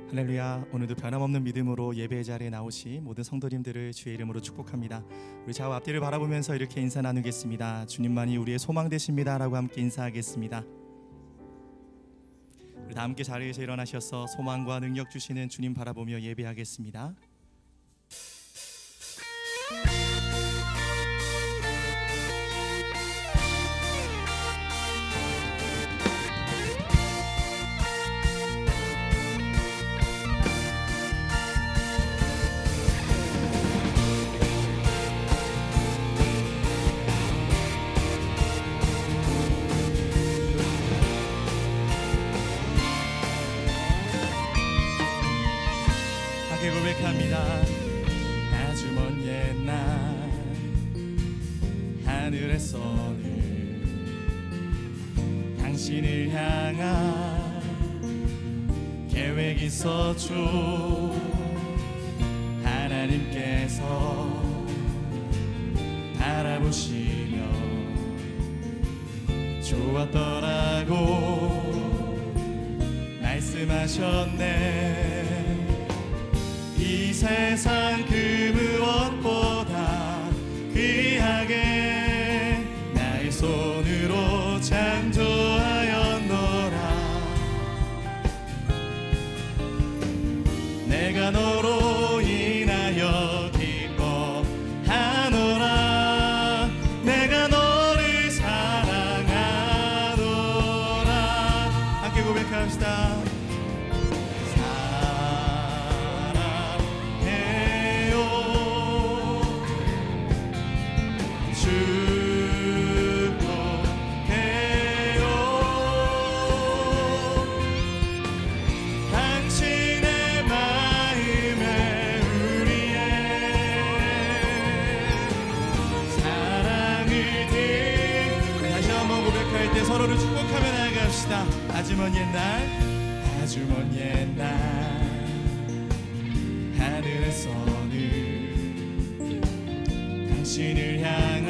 할렐루야. 오늘도 변함없는 믿음으로 예배 자리에 나오신 모든 성도님들을 주의 이름으로 축복합니다. 우리 좌우 앞뒤를 바라보면서 이렇게 인사 나누겠습니다. 주님만이 우리의 소망 되십니다 라고 함께 인사하겠습니다. 우리 다 함께 자리에서 일어나셔서 소망과 능력 주시는 주님 바라보며 예배하겠습니다. 고백합니다. 아주 먼 옛날 하늘에서는 당신을 향한 계획이 있었죠. 하나님께서 바라보시며 좋았더라고 말씀하셨네. 이 세상 그 무엇보다 귀하게 나의 손으로 창조하였노라. 내가 너로 인하여 기뻐하노라. 내가 너를 사랑하노라. 함께 고백합시다. 서로를 축복하며 나아갑시다. 아주 먼 옛날 하늘에서는 당신을 향한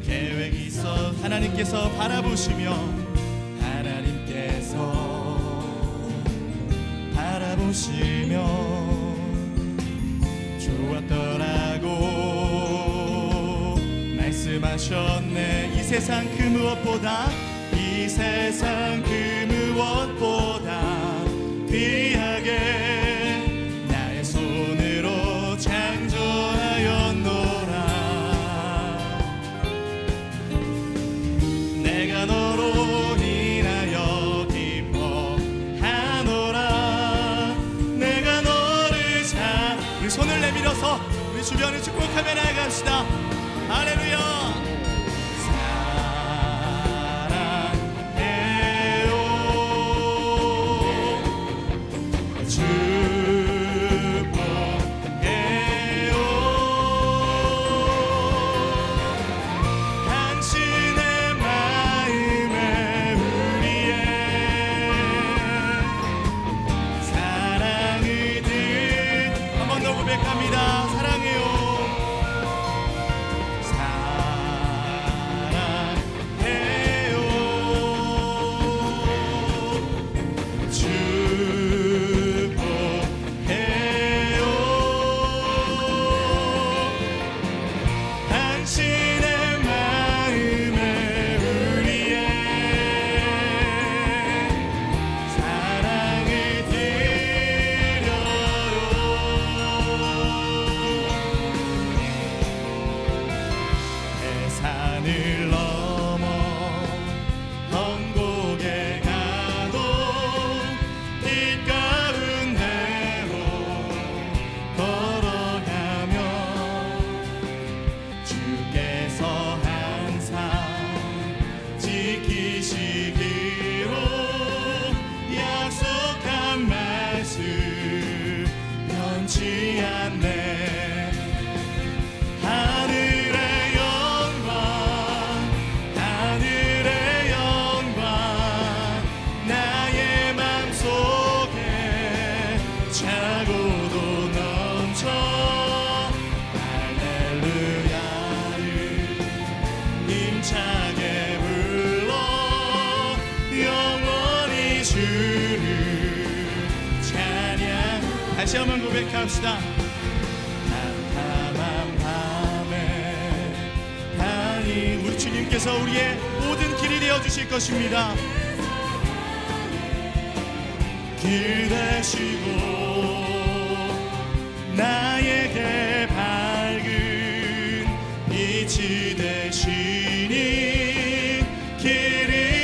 계획이 있어. 하나님께서 바라보시며 좋았더라고 말씀하셨네. 이 세상 그 무엇보다 귀하게 나의 손으로 창조하였노라. 내가 너로 인하여 기뻐하노라. 내가 너를 우리 손을 내밀어서 우리 주변을 축복하며 나아갑시다. 할렐루야. 사랑해요. 다시 한번 고백합시다. 캄캄한 밤에 하나님, 우리 주님께서 우리의 모든 길이 되어주실 것입니다. 길 되시고 나에게 밝은 빛이 되시니 길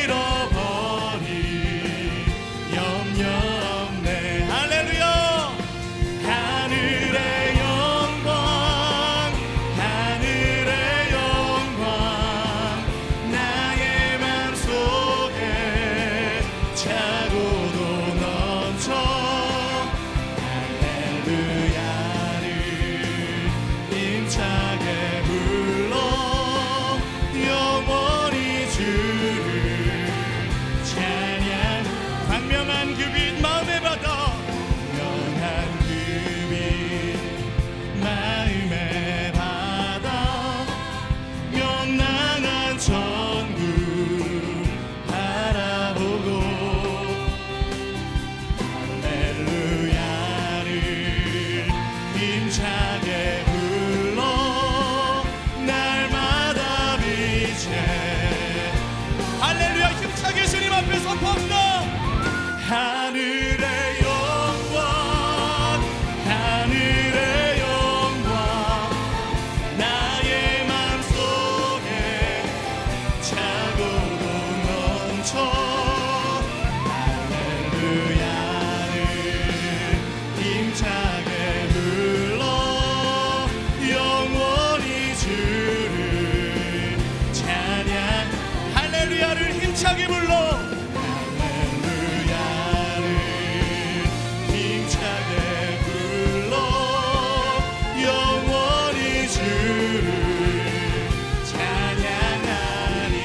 잃어버린 염려 없네. 할렐루야. 하늘의 영광, 하늘의 영광 나의 맘속에 차고도 넘쳐 할렐루야를 힘차게 불러 영원히 주를 찬양. 광명한 그 빛 마음에 받아, 광명한 그 빛 마음에 받아 명랑한 천국 바라보고 할렐루야를 힘차게 불러 날마다 빛에. 할렐루야. 힘차게 주님 앞에 선포합니다. 하늘의 영광, 하늘의 영광 나의 맘속에 차고도 넘쳐 할렐루야를 힘차게 불러 영원히 주를 찬양. 할렐루야를 힘차게 불러 할렐루야를 힘차게 불러 영원히 주를 찬양하리.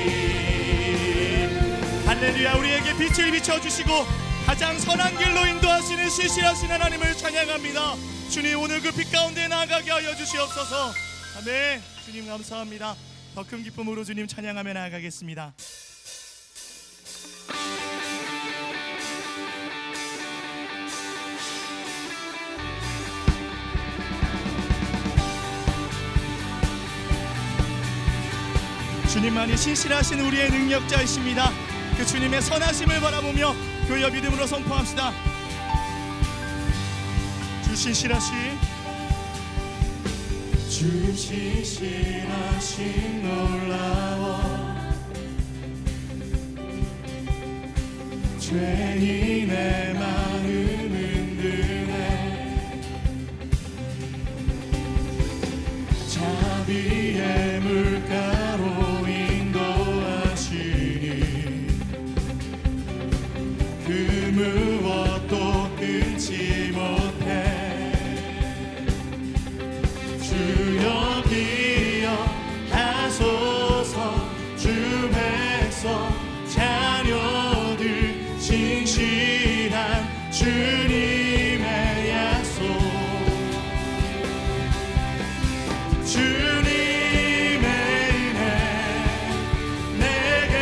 할렐루야. 우리에게 빛을 비춰주시고 가장 선한 길로 인도하시는 신실하신 하나님을 찬양합니다. 주님, 오늘 그 빛 가운데 나아가게 하여 주시옵소서. 아멘. 주님 감사합니다. 더 큰 기쁨으로 주님 찬양하며 나아가겠습니다. 주님만이 신실하신 우리의 능력자이십니다. 그 주님의 선하심을 바라보며 교회와 믿음으로 선포합시다. 주 신실하신, 주 신실하신 놀라워 죄인의 마음은 흔드네 자비의 물가로 인도하시니 그 무엇도 끊지 못해 주여 기억하소서 주 백성 자녀들 신실한 주님의 약속 주님의 은혜 내게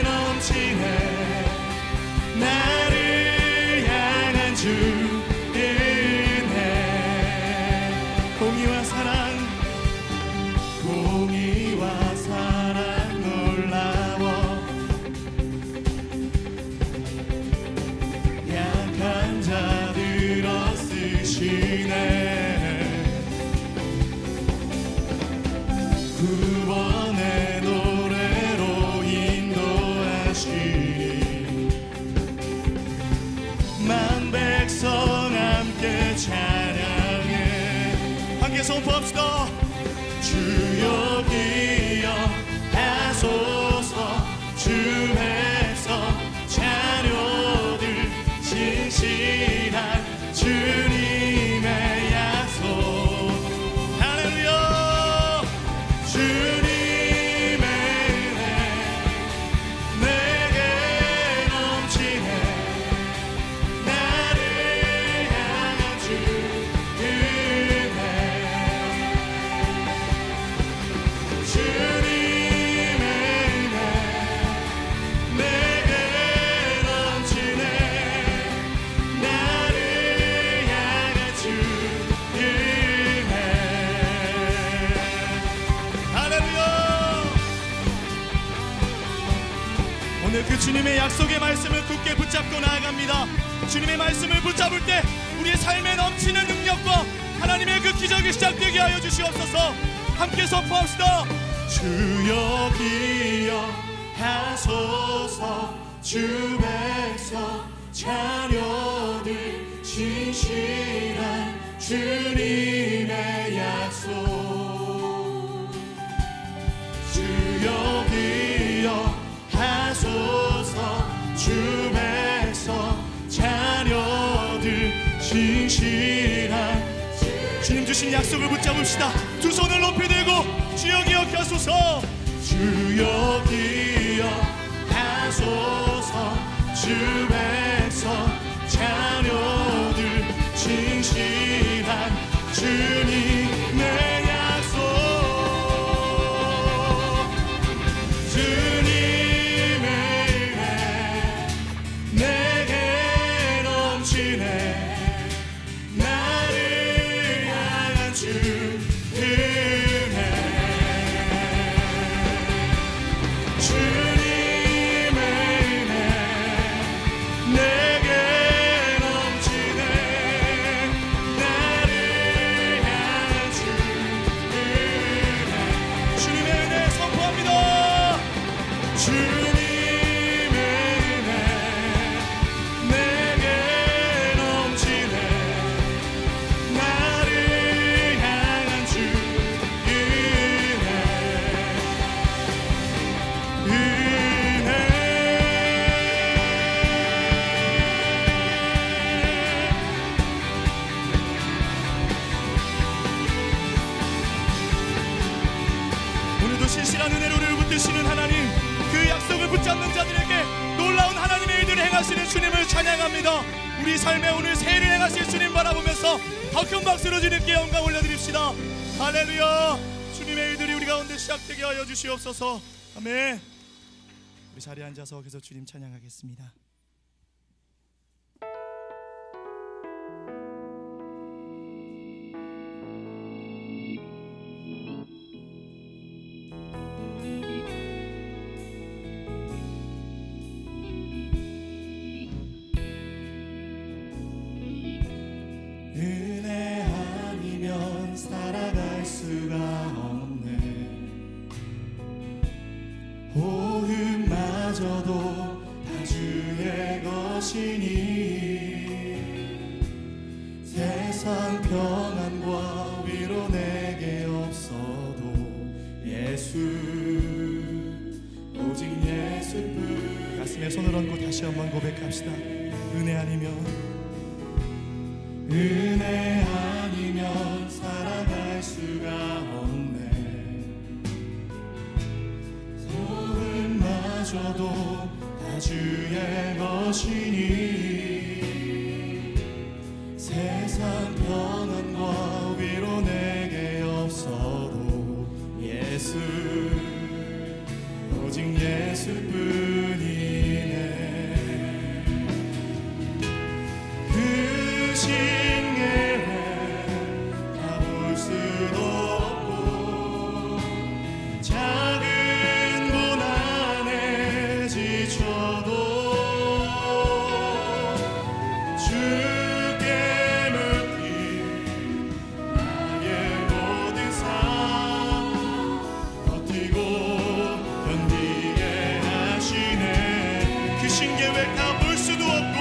넘치네 나를 향한 주 은혜 공의와 사랑 공의와 사랑 놀라워 약한 자들 얻으시네 구원의 노래로 인도하시니 만 백성 함께 찬양해 함께 선포합시다. 주여 기억하소서 주 백성 자녀들 신실한 주님의 약속 할렐루야 주님의 은혜 내게 넘치네 나를 향한 주 은혜 주님의 은혜 오늘 그 주님의 약속의 말씀을 굳게 붙잡고 나아갑니다. 주님의 말씀을 붙잡을 때 우리의 삶에 넘치는 능력과 하나님의 그 기적이 시작되게 하여 주시옵소서. 함께 선포합시다. 주여 기억하소서. 주 백성 자녀들 신실한 주님의 약속. 주여 기억하소서. 주 백성 자녀들 신실한 주님 주신 약속을 붙잡읍시다. 두 손을 높이 들고 주여 기억하소서. 주여 기억하소서. 주 백성 자녀들 신실한 주님의 약속. 주님의 은혜 내게 넘치네. 나를 향한 주 은혜. 주님의 은혜 내게 넘치네. 나를 향한 주 은혜. 주님의 은혜 선포합니다. 주님의 은혜 내게 넘치네. 나를 향한 주 은혜. 오늘도 신실한 은혜로 우리를 붙드시는 하나님, 그 약속을 붙잡는 자들에게 놀라운 하나님의 일들을 행하시는 주님을 찬양합니다. 우리 삶에 오늘 새해를 행하실 주님 바라보면서 더 큰 박수로 주님께 영광 올려드립시다. 할렐루야. 주님의 일들이 우리 가운데 시작되게 하여 주시옵소서. 아멘. 우리 자리에 앉아서 계속 주님 찬양하겠습니다. 은혜 아니면 살아갈 수가 없네. 호흡마저도 다 주의 것이니 세상 평안과 위로 내게 없어도 예수, 오직 예수뿐. 가슴에 손을 얹고 다시 한번 고백합시다. 은혜 아니면 살아갈 수가 없네. 소음마저도 다 주의 것이니 세상 평안과 위로 내게 없어도 예수, 오직 예수뿐이네. 그 신계에 가볼 수도 없고 작은 고난에 지쳐도 주께 묻기 나의 모든 삶 버티고 견디게 하시네. 그 신계에 가볼 수도 없고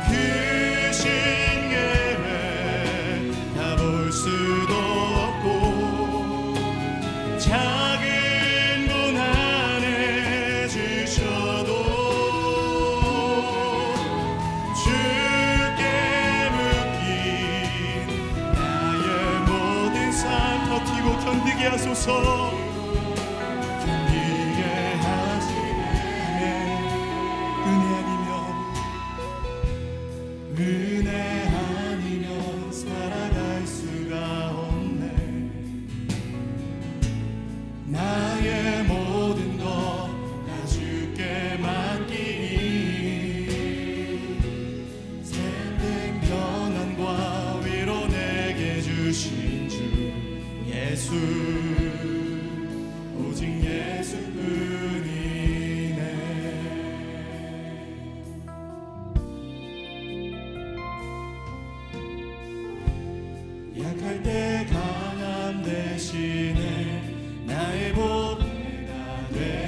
그 신계에 가볼 수도 없고 작은 고난에 지쳐도 주께 묶인 나의 모든 삶 버티고 견디게 하소서. 견디게 하시네. 은혜 아니면 살아갈 수가 없네. 나의 모든 것 다 주께 맡기니 생명 평안과 위로 내게 주신 주 예수,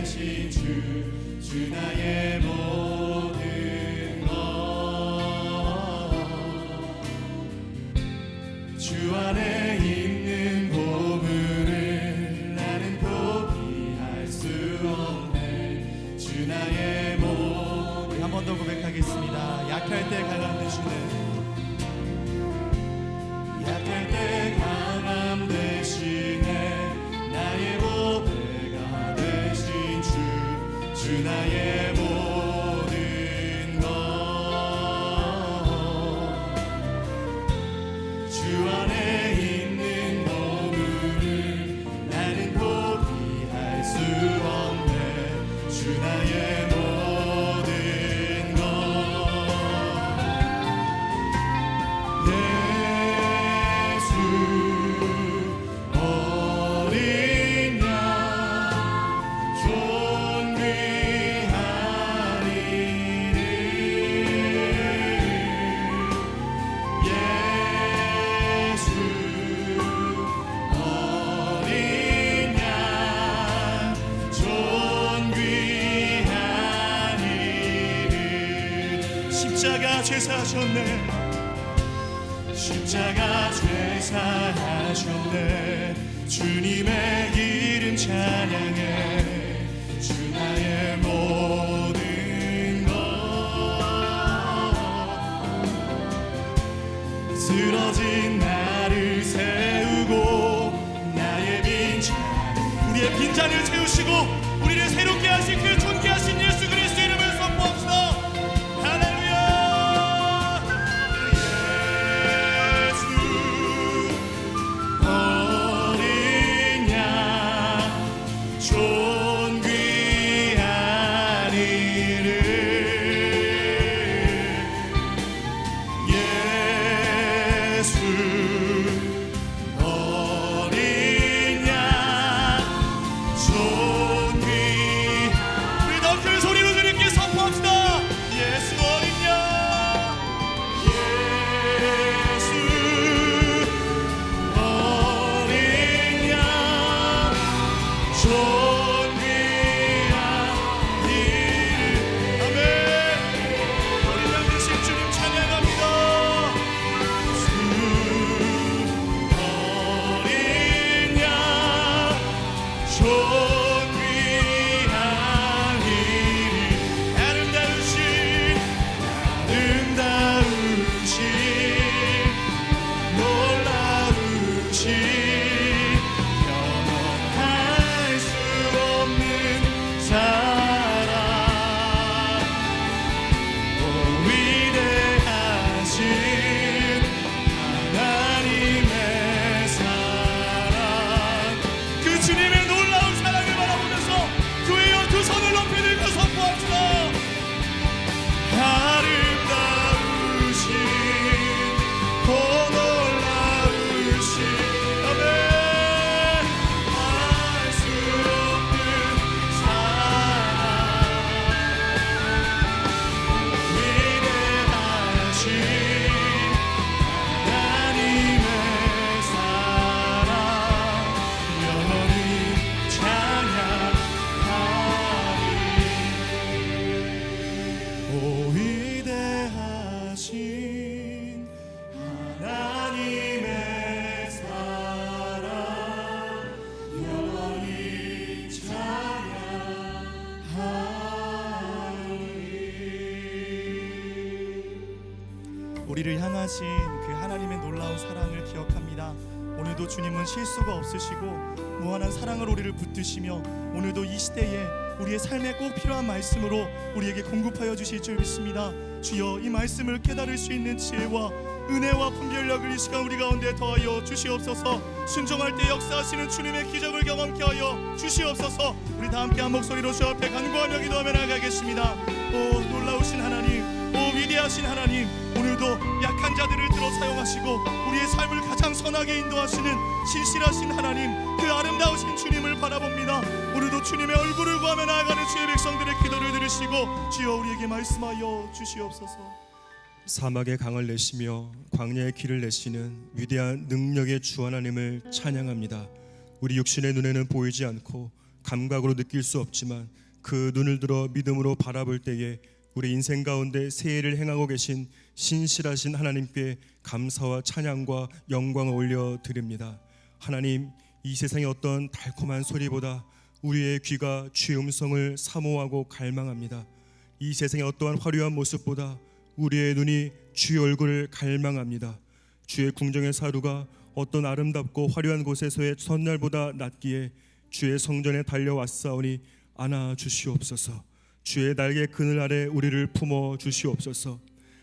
되신 주 나의 모든 것 주 안에 있는 보물을 나는 포기할 수 없네 주 나의 모든 한 번 더 고백하겠습니다. 약할 때 강함 되시는 약할 때 강함 대신에 나의 보배가 되신 주 나의 모든 것 주 안에 있는 보물을 나는 포기할 수 없네 주 나의 모든 것 어린 양 존귀한 이름 예수 어린 양 존귀한 이름 십자가 죄사하셨네. 십자가 죄사하셨네 주님의 이름 찬양해 주 나의 모든 것 쓰러진 나를 세우고 나의 빈잔 우리의 빈잔을 채우시고 우리를 새롭게 하신 그 존귀하신 예수 그리스도 이름을 선포합시다. 할렐루야. 어린 양 존귀한 이름 예수 어린 양 존귀 우리 더 큰 소리로 드릴게 선포합시다. 예수 어린 양 예수 어린 양 존귀한 이름 아멘. 어린 양 되신 주님 찬양합니다. 어린 양 존귀한 이름 아름다우신 놀라우신 변함할 수 없는 사랑 위대하신 하나님의 사랑 그 주님의 놀라운 사랑을 바라보면서 교회여 두 손을 높이 들고 선포합시다. 아름다우신 더 놀라우신 아멘 할 수 없는 사랑 위대하신 하나님의 사랑 영원히 찬양하리 오 위대하신 하나님의 사랑 영원히 찬양하리 우리를 향하신 그 하나님의 놀라운 사랑을 기억합니다. 오늘도 주님은 실수가 없으시고 무한한 사랑을 우리를 붙드시며 오늘도 이 시대에 우리의 삶에 꼭 필요한 말씀으로 우리에게 공급하여 주실 줄 믿습니다. 주여 이 말씀을 깨달을 수 있는 지혜와 은혜와 분별력을 이 시간 우리 가운데 더하여 주시옵소서. 순종할 때 역사하시는 주님의 기적을 경험케 하여 주시옵소서. 우리 다 함께 한 목소리로 주 앞에 간구하며 기도하며 나아가겠습니다. 오 놀라우신 하나님, 오 위대하신 하나님, 오늘도 약한 자들을 들어 사용하시고 우리의 삶을 가장 선하게 인도하시는 신실하신 하나님, 그 아름다우신 주님을 바라봅니다. 오늘도 주님의 얼굴을 구하며 나아가는 주의 백성들의 기도를 들으시고 주여 우리에게 말씀하여 주시옵소서. 사막의 강을 내시며 광야의 길을 내시는 위대한 능력의 주 하나님을 찬양합니다. 우리 육신의 눈에는 보이지 않고 감각으로 느낄 수 없지만 그 눈을 들어 믿음으로 바라볼 때에 우리 인생 가운데 새해를 행하고 계신 신실하신 하나님께 감사와 찬양과 영광을 올려드립니다. 하나님, 이 세상의 어떤 달콤한 소리보다 우리의 귀가 주의 음성을 사모하고 갈망합니다. 이 세상의 어떠한 화려한 모습보다 우리의 눈이 주의 얼굴을 갈망합니다. 주의 궁정의 사루가 어떤 아름답고 화려한 곳에서의 첫날보다 낫기에 주의 성전에 달려왔사오니 안아 주시옵소서. 주의 날개 그늘 아래 우리를 품어 주시옵소서.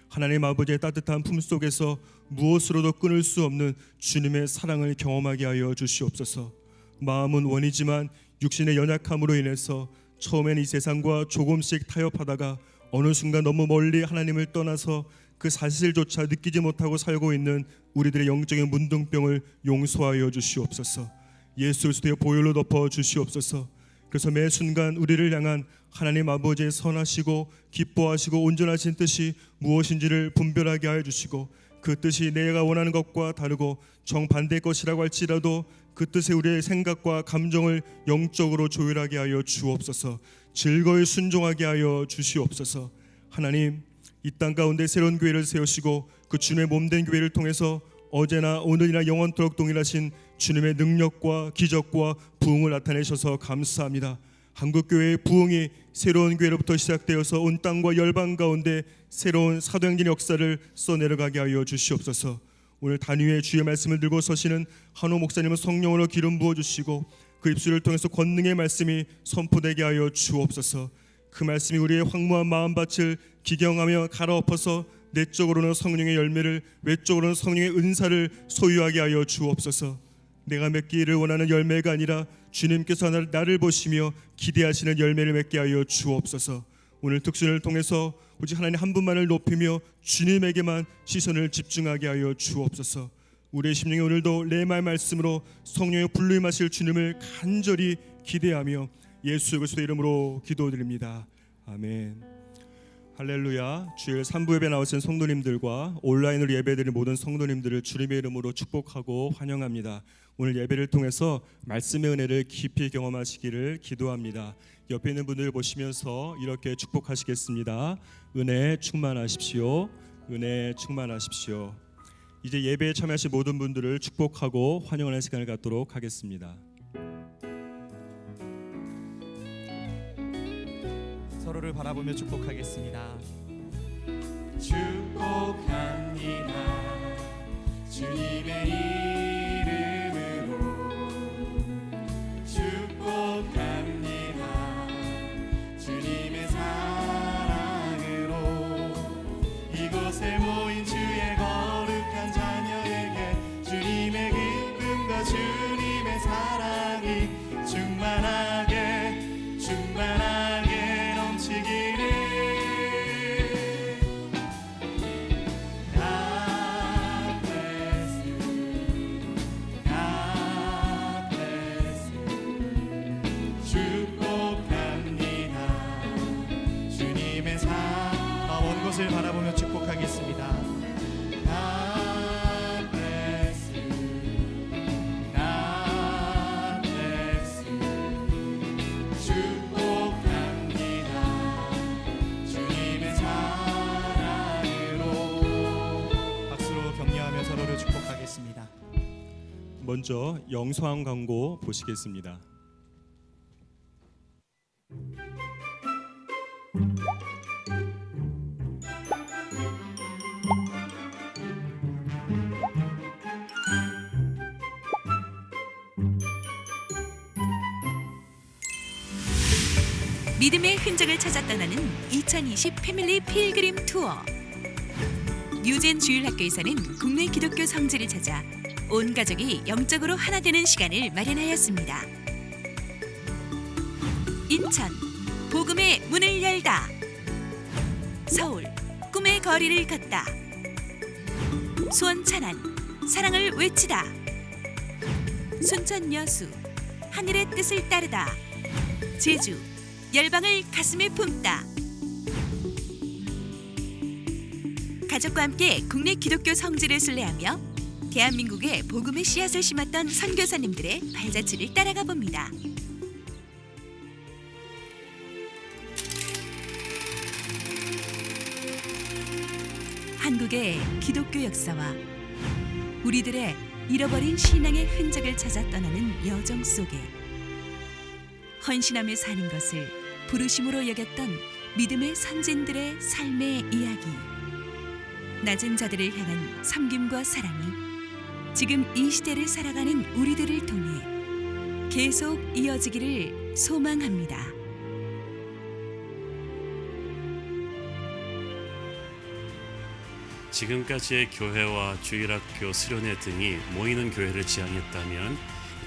하나님 아버지의 따뜻한 품속에서 무엇으로도 끊을 수 없는 주님의 사랑을 경험하게 하여 주시옵소서. 마음은 원이지만 육신의 연약함으로 인해서 처음엔 이 세상과 조금씩 타협하다가 어느 순간 너무 멀리 하나님을 떠나서 그 사실조차 느끼지 못하고 살고 있는 우리들의 영적인 문둥병을 용서하여 주시옵소서. 예수 그리스도의 보혈로 덮어 주시옵소서. 그래서 매 순간 우리를 향한 하나님 아버지의 선하시고 기뻐하시고 온전하신 뜻이 무엇인지를 분별하게 하여 주시고, 그 뜻이 내가 원하는 것과 다르고 정반대의 것이라고 할지라도 그 뜻에 우리의 생각과 감정을 영적으로 조율하게 하여 주옵소서. 즐거이 순종하게 하여 주시옵소서. 하나님, 이 땅 가운데 새로운 교회를 세우시고 그 주님의 몸된 교회를 통해서 어제나 오늘이나 영원토록 동일하신 주님의 능력과 기적과 부흥을 나타내셔서 감사합니다. 한국교회의 부흥이 새로운 교회로부터 시작되어서 온 땅과 열방 가운데 새로운 사도행전의 역사를 써내려가게 하여 주시옵소서. 오늘 단위의 주의 말씀을 들고 서시는 한호 목사님은 성령으로 기름 부어주시고 그 입술을 통해서 권능의 말씀이 선포되게 하여 주옵소서. 그 말씀이 우리의 황무한 마음밭을 기경하며 갈아엎어서 내적으로는 성령의 열매를, 외적으로는 성령의 은사를 소유하게 하여 주옵소서. 내가 맺기를 원하는 열매가 아니라 주님께서 나를 보시며 기대하시는 열매를 맺게 하여 주옵소서. 오늘 특순을 통해서 오직 하나님 한 분만을 높이며 주님에게만 시선을 집중하게 하여 주옵소서. 우리의 심령이 오늘도 레마의 말씀으로 성령의 불루임하실 주님을 간절히 기대하며 예수 그리스도의 이름으로 기도드립니다. 아멘. 할렐루야. 주일 3부 예배 나오신 성도님들과 온라인으로 예배드린 모든 성도님들을 주님의 이름으로 축복하고 환영합니다. 오늘 예배를 통해서 말씀의 은혜를 깊이 경험하시기를 기도합니다. 옆에 있는 분들 보시면서 이렇게 축복하시겠습니다. 은혜 충만하십시오. 은혜 충만하십시오. 이제 예배에 참여하신 모든 분들을 축복하고 환영하는 시간을 갖도록 하겠습니다. 서로를 바라보며 축복하겠습니다. 축복합니다. 주님의 이름으로 축복합니다. 주님의 사랑으로 이곳에 모인 주의 거룩한 자녀에게 주님의 기쁨과 주님의 사랑이 충만하게 넘치기를. 것을 바라보며 축복하겠습니다. God bless you. God bless you. 축복합니다. 주님의 사랑으로. 박수로 격려하며 서로를 축복하겠습니다. 먼저 영상 광고 보시겠습니다. 믿음의 흔적을 찾아 떠나는 2020 패밀리 필그림 투어. 뉴젠 주일학교에서는 국내 기독교 성지를 찾아 온 가족이 영적으로 하나 되는 시간을 마련하였습니다. 인천, 복음의 문을 열다. 서울, 꿈의 거리를 걷다. 수원 찬안, 사랑을 외치다. 순천 여수, 하늘의 뜻을 따르다. 제주, 열방을 가슴에 품다. 가족과 함께 국내 기독교 성지를 순례하며 대한민국의 복음의 씨앗을 심었던 선교사님들의 발자취를 따라가 봅니다. 한국의 기독교 역사와 우리들의 잃어버린 신앙의 흔적을 찾아 떠나는 여정 속에 헌신하며 사는 것을 부르심으로 여겼던 믿음의 선진들의 삶의 이야기, 낮은 자들을 향한 섬김과 사랑이 지금 이 시대를 살아가는 우리들을 통해 계속 이어지기를 소망합니다. 지금까지의 교회와 주일학교, 수련회 등이 모이는 교회를 지향했다면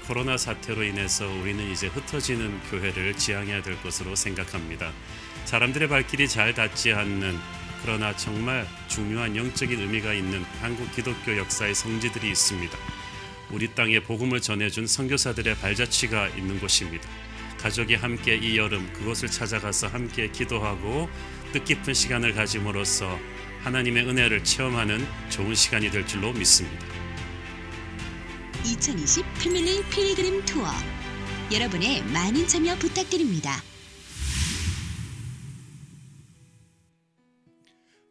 코로나 사태로 인해서 우리는 이제 흩어지는 교회를 지향해야 될 것으로 생각합니다. 사람들의 발길이 잘 닿지 않는, 그러나 정말 중요한 영적인 의미가 있는 한국 기독교 역사의 성지들이 있습니다. 우리 땅에 복음을 전해준 선교사들의 발자취가 있는 곳입니다. 가족이 함께 이 여름 그곳을 찾아가서 함께 기도하고 뜻깊은 시간을 가짐으로써 하나님의 은혜를 체험하는 좋은 시간이 될 줄로 믿습니다. 2020 패밀리 필그림 투어, 여러분의 많은 참여 부탁드립니다.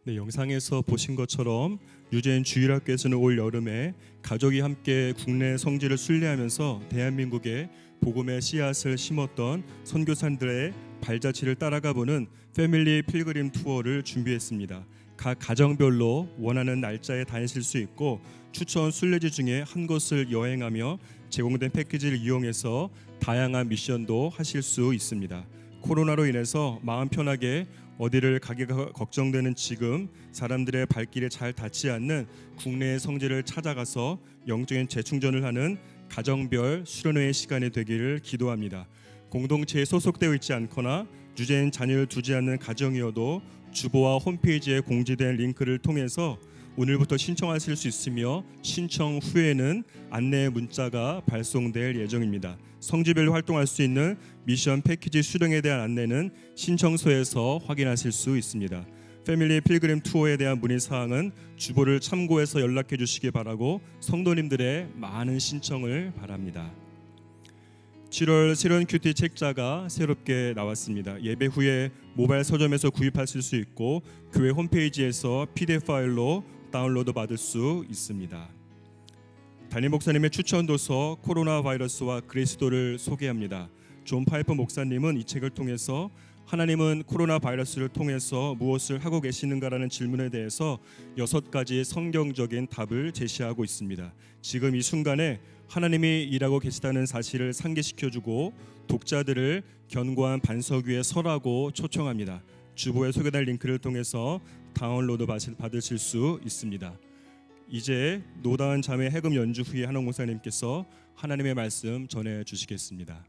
네, 영상에서 보신 것처럼 유재인 주일학교에서는 올 여름에 가족이 함께 국내 성지를 순례하면서 대한민국에 복음의 씨앗을 심었던 선교사들의 발자취를 따라가 보는 패밀리 필그림 투어를 준비했습니다. 각 가정별로 원하는 날짜에 다니실 수 있고 추천 순례지 중에 한 곳을 여행하며 제공된 패키지를 이용해서 다양한 미션도 하실 수 있습니다. 코로나로 인해서 마음 편하게 어디를 가기가 걱정되는 지금 사람들의 발길에 잘 닿지 않는 국내의 성지를 찾아가서 영적인 재충전을 하는 가정별 수련회의 시간이 되기를 기도합니다. 공동체에 소속되어 있지 않거나 유재인 자녀를 두지 않는 가정이어도 주보와 홈페이지에 공지된 링크를 통해서 오늘부터 신청하실 수 있으며 신청 후에는 안내 문자가 발송될 예정입니다. 성지별로 활동할 수 있는 미션 패키지 수령에 대한 안내는 신청서에서 확인하실 수 있습니다. 패밀리 필그림 투어에 대한 문의 사항은 주보를 참고해서 연락해 주시기 바라고 성도님들의 많은 신청을 바랍니다. 7월 새로운 큐티 책자가 새롭게 나왔습니다. 예배 후에 모바일 서점에서 구입하실 수 있고 교회 홈페이지에서 PDF 파일로 다운로드 받을 수 있습니다. 담임 목사님의 추천 도서 코로나 바이러스와 그리스도를 소개합니다. 존 파이퍼 목사님은 이 책을 통해서 하나님은 코로나 바이러스를 통해서 무엇을 하고 계시는가라는 질문에 대해서 6가지 성경적인 답을 제시하고 있습니다. 지금 이 순간에 하나님이 일하고 계시다는 사실을 상기시켜주고 독자들을 견고한 반석 위에 서라고 초청합니다. 주보에 소개된 링크를 통해서 다운로드 받으실 수 있습니다. 이제 노다은 자매 해금 연주 후에 한옥 목사님께서 하나님의 말씀 전해 주시겠습니다.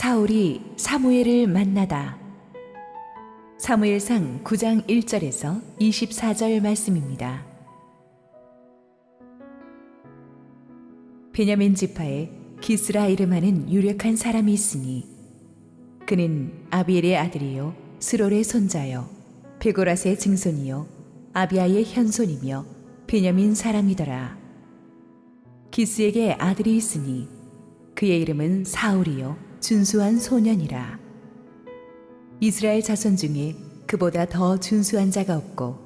사울이 사무엘을 만나다. 사무엘상 9장 1절에서 24절 말씀입니다. 베냐민 지파에 기스라 이름하는 유력한 사람이 있으니 그는 아비엘의 아들이요 스롤의 손자요 베고라스의 증손이요 아비아의 현손이며 베냐민 사람이더라. 기스에게 아들이 있으니 그의 이름은 사울이요 준수한 소년이라. 이스라엘 자손 중에 그보다 더 준수한 자가 없고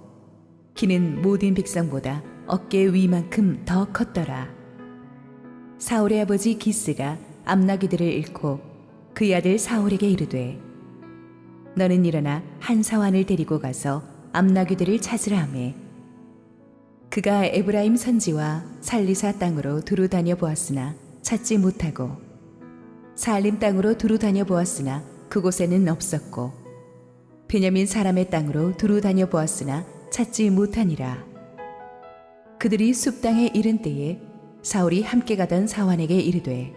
키는 모든 백성보다 어깨 위만큼 더 컸더라. 사울의 아버지 기스가 암나귀들을 잃고 그의 아들 사울에게 이르되 너는 일어나 한 사환을 데리고 가서 암나귀들을 찾으라 하매 그가 에브라임 선지와 살리사 땅으로 두루 다녀 보았으나 찾지 못하고 살림 땅으로 두루 다녀 보았으나 그곳에는 없었고 베냐민 사람의 땅으로 두루 다녀 보았으나 찾지 못하니라. 그들이 숲 땅에 이른 때에 사울이 함께 가던 사환에게 이르되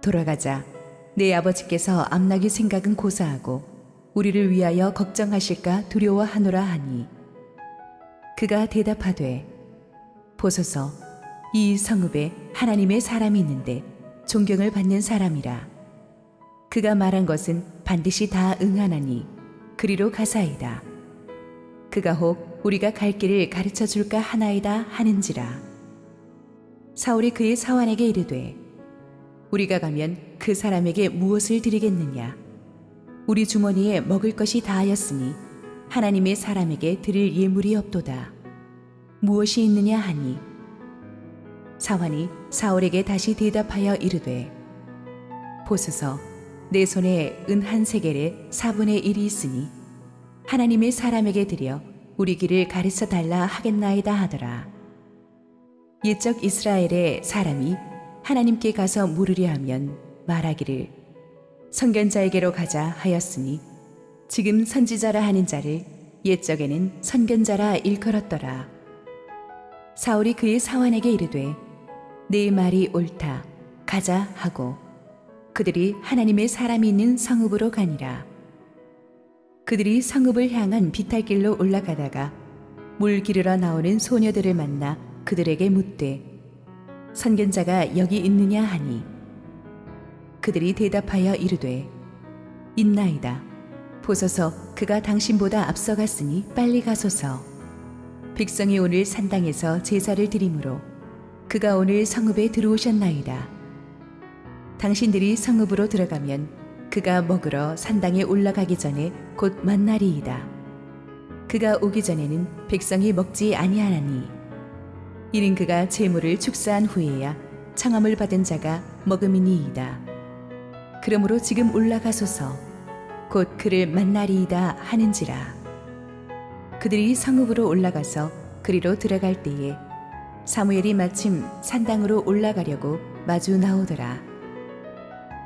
돌아가자. 내 아버지께서 암나귀 생각은 고사하고 우리를 위하여 걱정하실까 두려워하노라 하니 그가 대답하되 보소서 이 성읍에 하나님의 사람이 있는데 존경을 받는 사람이라. 그가 말한 것은 반드시 다 응하나니 그리로 가사이다. 그가 혹 우리가 갈 길을 가르쳐 줄까 하나이다 하는지라. 사울이 그의 사환에게 이르되 우리가 가면 그 사람에게 무엇을 드리겠느냐. 우리 주머니에 먹을 것이 다하였으니 하나님의 사람에게 드릴 예물이 없도다. 무엇이 있느냐 하니 사환이 사울에게 다시 대답하여 이르되 보소서 내 손에 은 한 세겔에 4분의 1이 있으니 하나님의 사람에게 드려 우리 길을 가르쳐 달라 하겠나이다 하더라. 옛적 이스라엘의 사람이 하나님께 가서 물으려 하면 말하기를 선견자에게로 가자 하였으니 지금 선지자라 하는 자를 옛적에는 선견자라 일컬었더라. 사울이 그의 사환에게 이르되 네 말이 옳다 가자 하고 그들이 하나님의 사람이 있는 성읍으로 가니라. 그들이 성읍을 향한 비탈길로 올라가다가 물 기르러 나오는 소녀들을 만나 그들에게 묻되 선견자가 여기 있느냐 하니 그들이 대답하여 이르되 있나이다. 보소서, 그가 당신보다 앞서갔으니 빨리 가소서. 백성이 오늘 산당에서 제사를 드리므로 그가 오늘 성읍에 들어오셨나이다. 당신들이 성읍으로 들어가면 그가 먹으러 산당에 올라가기 전에 곧 만나리이다. 그가 오기 전에는 백성이 먹지 아니하나니 이는 그가 재물을 축사한 후에야 청함을 받은 자가 먹음이니이다. 그러므로 지금 올라가소서. 곧 그를 만나리이다 하는지라. 그들이 성읍으로 올라가서 그리로 들어갈 때에 사무엘이 마침 산당으로 올라가려고 마주 나오더라.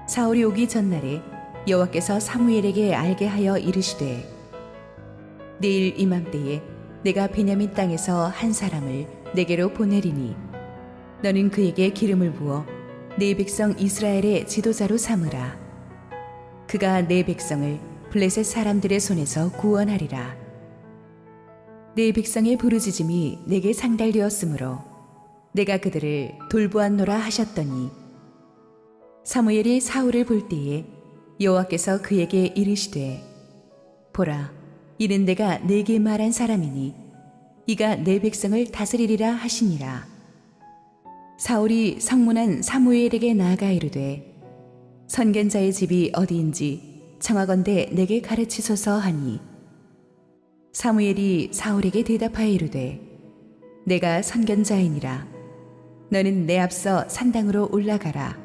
사울이 오기 전날에 여호와께서 사무엘에게 알게 하여 이르시되 내일 이맘때에 내가 베냐민 땅에서 한 사람을 내게로 보내리니 너는 그에게 기름을 부어 내 백성 이스라엘의 지도자로 삼으라. 그가 내 백성을 블레셋 사람들의 손에서 구원하리라. 내 백성의 부르짖음이 내게 상달되었으므로 내가 그들을 돌보았노라 하셨더니 사무엘이 사울을 볼 때에 여호와께서 그에게 이르시되 보라, 이는 내가 내게 말한 사람이니 이가 내 백성을 다스리리라 하시니라. 사울이 성문한 사무엘에게 나아가 이르되 선견자의 집이 어디인지 청하건대 내게 가르치소서 하니 사무엘이 사울에게 대답하여 이르되 내가 선견자이니라. 너는 내 앞서 산당으로 올라가라.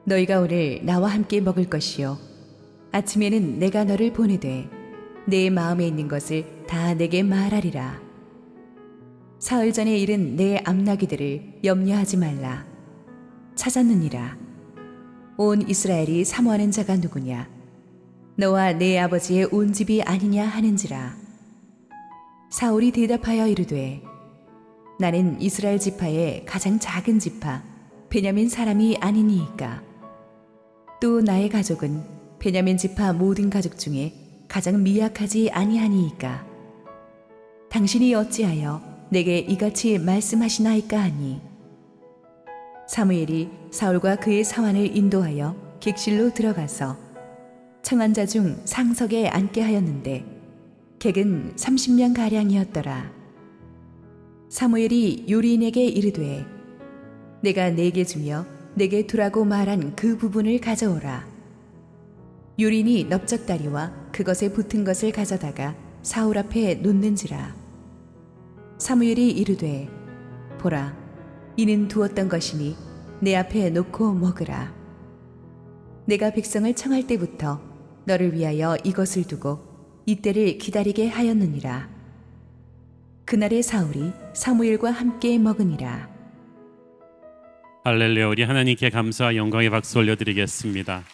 너희가 오늘 나와 함께 먹을 것이요 아침에는 내가 너를 보내되 내 마음에 있는 것을 다 내게 말하리라. 사흘 전에 일은 내 암나귀들을 염려하지 말라. 찾았느니라. 온 이스라엘이 사모하는 자가 누구냐? 너와 내 아버지의 온 집이 아니냐 하는지라. 사울이 대답하여 이르되 나는 이스라엘 지파의 가장 작은 지파 베냐민 사람이 아니니이까. 또 나의 가족은 베냐민 지파 모든 가족 중에 가장 미약하지 아니하니이까. 당신이 어찌하여 내게 이같이 말씀하시나이까 하니 사무엘이 사울과 그의 사환을 인도하여 객실로 들어가서 청한 자 중 상석에 앉게 하였는데 객은 30명 가량이었더라. 사무엘이 요리인에게 이르되 내가 네게 주며 내게 두라고 말한 그 부분을 가져오라. 요리인이 넓적다리와 그것에 붙은 것을 가져다가 사울 앞에 놓는지라. 사무엘이 이르되 보라, 이는 두었던 것이니 내 앞에 놓고 먹으라. 내가 백성을 청할 때부터 너를 위하여 이것을 두고 이때를 기다리게 하였느니라. 그날에 사울이 사무엘과 함께 먹으니라. 할렐루야. 우리 하나님께 감사와 영광의 박수 올려드리겠습니다.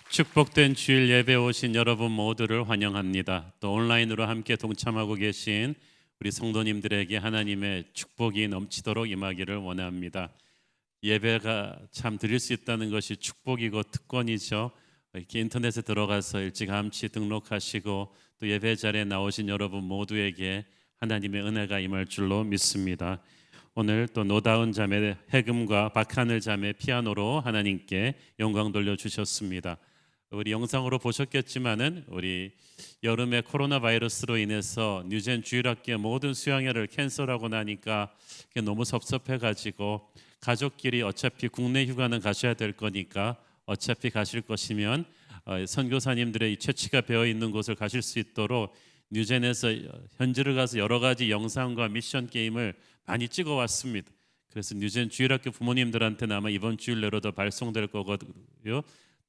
축복된 주일 예배 오신 여러분 모두를 환영합니다. 또 온라인으로 함께 동참하고 계신 우리 성도님들에게 하나님의 축복이 넘치도록 임하기를 원합니다. 예배가 참 드릴 수 있다는 것이 축복이고 특권이죠. 이렇게 인터넷에 들어가서 일찌감치 등록하시고 또 예배 자리에 나오신 여러분 모두에게 하나님의 은혜가 임할 줄로 믿습니다. 오늘 또 노다운 자매 해금과 박하늘 자매 피아노로 하나님께 영광 돌려주셨습니다. 우리 영상으로 보셨겠지만은 우리 여름에 코로나 바이러스로 인해서 뉴젠 주일학교의 모든 수양회를 캔슬하고 나니까 너무 섭섭해가지고 가족끼리 어차피 국내 휴가는 가셔야 될 거니까 어차피 가실 것이면 선교사님들의 채취가 배어 있는 곳을 가실 수 있도록 뉴젠에서 현지를 가서 여러 가지 영상과 미션 게임을 많이 찍어 왔습니다. 그래서 뉴젠 주일학교 부모님들한테는 아마 이번 주일 내로도 발송될 거거든요.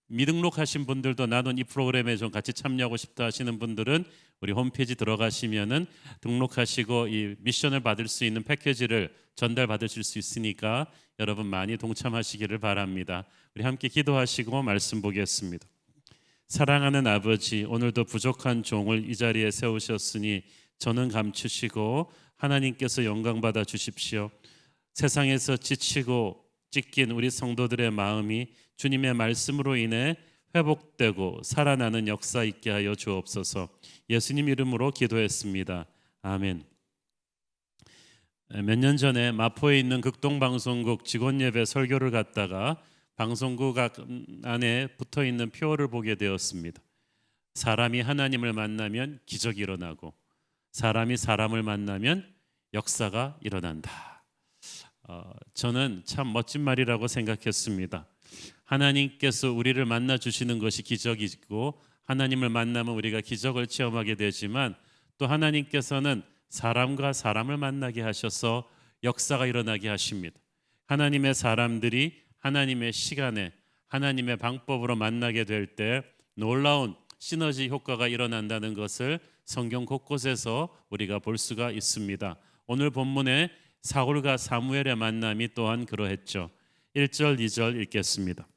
미등록하신 분들도 나는 이 프로그램에 좀 같이 참여하고 싶다 하시는 분들은 우리 홈페이지 들어가시면은 등록하시고 이 미션을 받을 수 있는 패키지를 전달 받으실 수 있으니까 여러분 많이 동참하시기를 바랍니다. 우리 함께 기도하시고 말씀 보겠습니다. 사랑하는 아버지, 오늘도 부족한 종을 이 자리에 세우셨으니 저는 감추시고 하나님께서 영광 받아 주십시오. 세상에서 지치고 찢긴 우리 성도들의 마음이 주님의 말씀으로 인해 회복되고 살아나는 역사 있게 하여 주옵소서. 예수님 이름으로 기도했습니다. 아멘. 몇 년 전에 마포에 있는 극동방송국 직원예배 설교를 갔다가 방송국 안에 붙어 있는 표를 보게 되었습니다. 사람이 하나님을 만나면 기적이 일어나고 사람이 사람을 만나면 역사가 일어난다. 저는 참 멋진 말이라고 생각했습니다. 하나님께서 우리를 만나 주시는 것이 기적이고 하나님을 만나면 우리가 기적을 체험하게 되지만 또 하나님께서는 사람과 사람을 만나게 하셔서 역사가 일어나게 하십니다. 하나님의 사람들이 하나님의 시간에 하나님의 방법으로 만나게 될 때 놀라운 시너지 효과가 일어난다는 것을 성경 곳곳에서 우리가 볼 수가 있습니다. 오늘 본문에 사울과 사무엘의 만남이 또한 그러했죠. 1절 2절 읽겠습니다.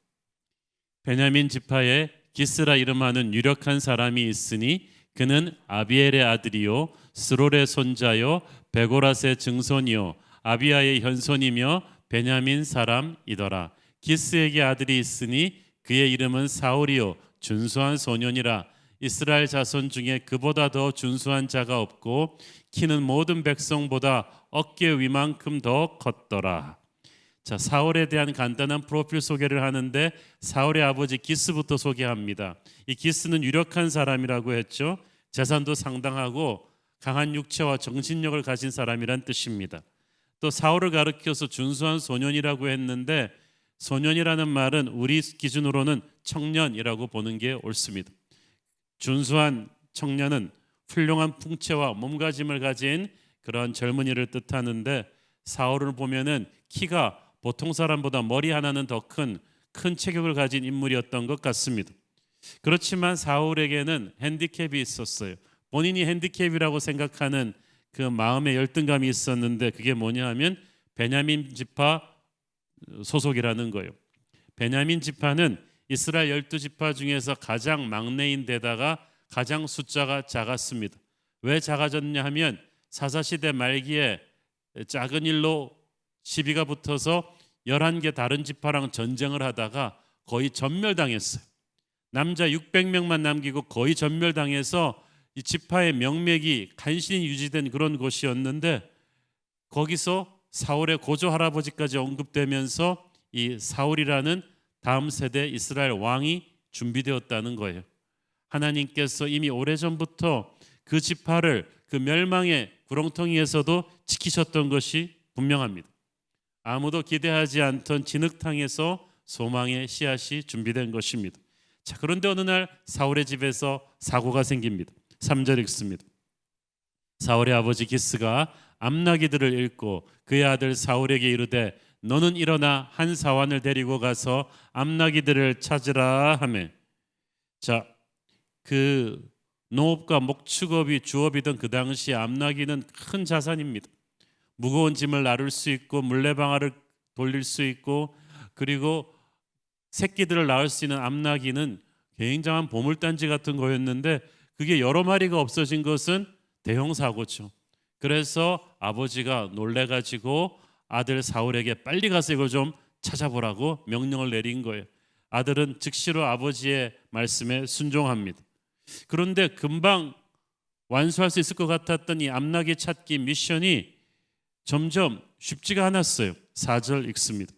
베냐민 지파에 기스라 이름하는 유력한 사람이 있으니 그는 아비엘의 아들이요 스롤의 손자요 베고라스의 증손이요 아비야의 현손이며 베냐민 사람이더라. 기스에게 아들이 있으니 그의 이름은 사울이요 준수한 소년이라. 이스라엘 자손 중에 그보다 더 준수한 자가 없고 키는 모든 백성보다 어깨 위만큼 더 컸더라. 자, 사울에 대한 간단한 프로필 소개를 하는데 사울의 아버지 기스부터 소개합니다. 이 기스는 유력한 사람이라고 했죠. 재산도 상당하고 강한 육체와 정신력을 가진 사람이란 뜻입니다. 또 사울을 가리켜서 준수한 소년이라고 했는데 소년이라는 말은 우리 기준으로는 청년이라고 보는 게 옳습니다. 준수한 청년은 훌륭한 풍채와 몸가짐을 가진 그런 젊은이를 뜻하는데 사울을 보면은 키가 보통 사람보다 머리 하나는 더 큰 체격을 가진 인물이었던 것 같습니다. 그렇지만 사울에게는 핸디캡이 있었어요. 본인이 핸디캡이라고 생각하는 그 마음의 열등감이 있었는데 그게 뭐냐 하면 베냐민 지파 소속이라는 거예요. 베냐민 지파는 이스라엘 12지파 중에서 가장 막내인 데다가 가장 숫자가 작았습니다. 왜 작아졌냐 하면 사사시대 말기에 작은 일로 시비가 붙어서 11개 다른 지파랑 전쟁을 하다가 거의 전멸당했어요. 남자 600명만 남기고 거의 전멸당해서 이 지파의 명맥이 간신히 유지된 그런 곳이었는데 거기서 사울의 고조 할아버지까지 언급되면서 이 사울이라는 다음 세대 이스라엘 왕이 준비되었다는 거예요. 하나님께서 이미 오래전부터 그 지파를 그 멸망의 구렁텅이에서도 지키셨던 것이 분명합니다. 아무도 기대하지 않던 진흙탕에서 소망의 씨앗이 준비된 것입니다. 자, 그런데 어느 날 사울의 집에서 사고가 생깁니다. 3절 읽습니다. 사울의 아버지 기스가 암나기들을 읽고 그의 아들 사울에게 이르되 너는 일어나 한 사환을 데리고 가서 암나기들을 찾으라 하매. 자, 그 농업과 목축업이 주업이던 그 당시 암나기는 큰 자산입니다. 무거운 짐을 나를 수 있고 물레방아를 돌릴 수 있고 그리고 새끼들을 낳을 수 있는 암나기는 굉장한 보물단지 같은 거였는데 그게 여러 마리가 없어진 것은 대형 사고죠. 그래서 아버지가 놀래가지고 아들 사울에게 빨리 가서 이걸 좀 찾아보라고 명령을 내린 거예요. 아들은 즉시로 아버지의 말씀에 순종합니다. 그런데 금방 완수할 수 있을 것 같았던 이 암나기 찾기 미션이 점점 쉽지가 않았어요. 4절 읽습니다.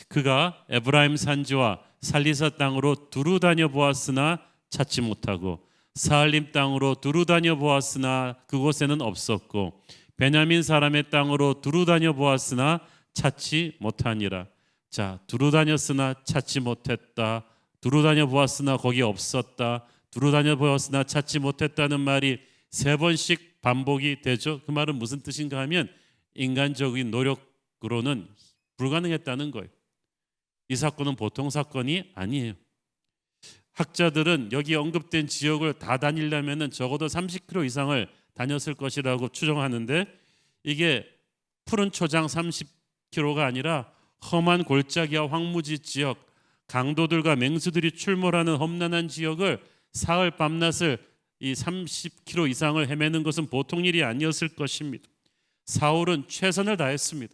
그가 에브라임 산지와 살리사 땅으로 두루 다녀 보았으나 찾지 못하고 사알림 땅으로 두루 다녀 보았으나 그곳에는 없었고 베냐민 사람의 땅으로 두루 다녀 보았으나 찾지 못하니라. 자, 두루 다녔으나 찾지 못했다. 두루 다녀 보았으나 거기 없었다. 두루 다녀 보았으나 찾지 못했다는 말이 3번씩 반복이 되죠. 그 말은 무슨 뜻인가 하면 인간적인 노력으로는 불가능했다는 거예요. 이 사건은 보통 사건이 아니에요. 학자들은 여기 언급된 지역을 다 다니려면 적어도 30km 이상을 다녔을 것이라고 추정하는데 이게 푸른 초장 30km가 아니라 험한 골짜기와 황무지 지역, 강도들과 맹수들이 출몰하는 험난한 지역을 사흘 밤낮을 이 30km 이상을 헤매는 것은 보통 일이 아니었을 것입니다. 사울은 최선을 다했습니다.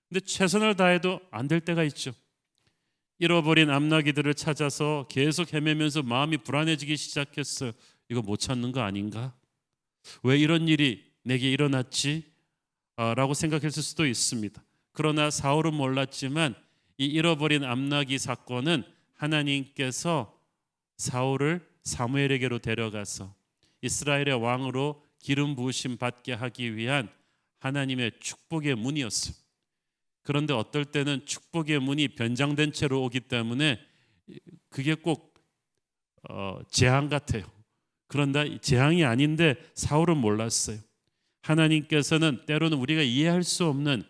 근데 최선을 다해도 안 될 때가 있죠. 잃어버린 암나기들을 찾아서 계속 헤매면서 마음이 불안해지기 시작했어요. 이거 못 찾는 거 아닌가? 왜 이런 일이 내게 일어났지? 라고 생각했을 수도 있습니다. 그러나 사울은 몰랐지만 이 잃어버린 암나기 사건은 하나님께서 사울을 사무엘에게로 데려가서 이스라엘의 왕으로 기름 부으심 받게 하기 위한 하나님의 축복의 문이었어요. 그런데 어떨 때는 축복의 문이 변장된 채로 오기 때문에 그게 꼭 재앙 같아요. 그런데 재앙이 아닌데 사울은 몰랐어요. 하나님께서는 때로는 우리가 이해할 수 없는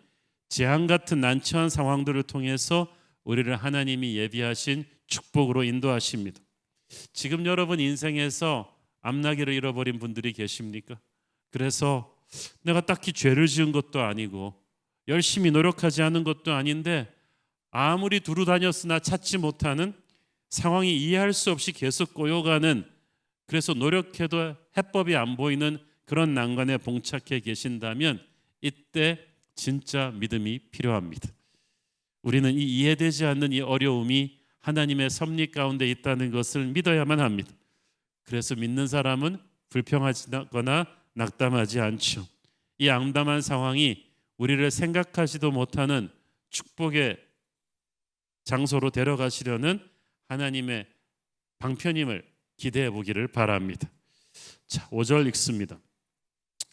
재앙 같은 난처한 상황들을 통해서 우리를 하나님이 예비하신 축복으로 인도하십니다. 지금 여러분 인생에서 암나기를 잃어버린 분들이 계십니까? 그래서 내가 딱히 죄를 지은 것도 아니고 열심히 노력하지 않은 것도 아닌데 아무리 두루 다녔으나 찾지 못하는 상황이 이해할 수 없이 계속 꼬여가는, 그래서 노력해도 해법이 안 보이는 그런 난관에 봉착해 계신다면 이때 진짜 믿음이 필요합니다. 우리는 이 이해되지 않는 이 어려움이 하나님의 섭리 가운데 있다는 것을 믿어야만 합니다. 그래서 믿는 사람은 불평하거나 낙담하지 않죠. 이 암담한 상황이 우리를 생각하지도 못하는 축복의 장소로 데려가시려는 하나님의 방편임을 기대해 보기를 바랍니다. 자, 5절 읽습니다.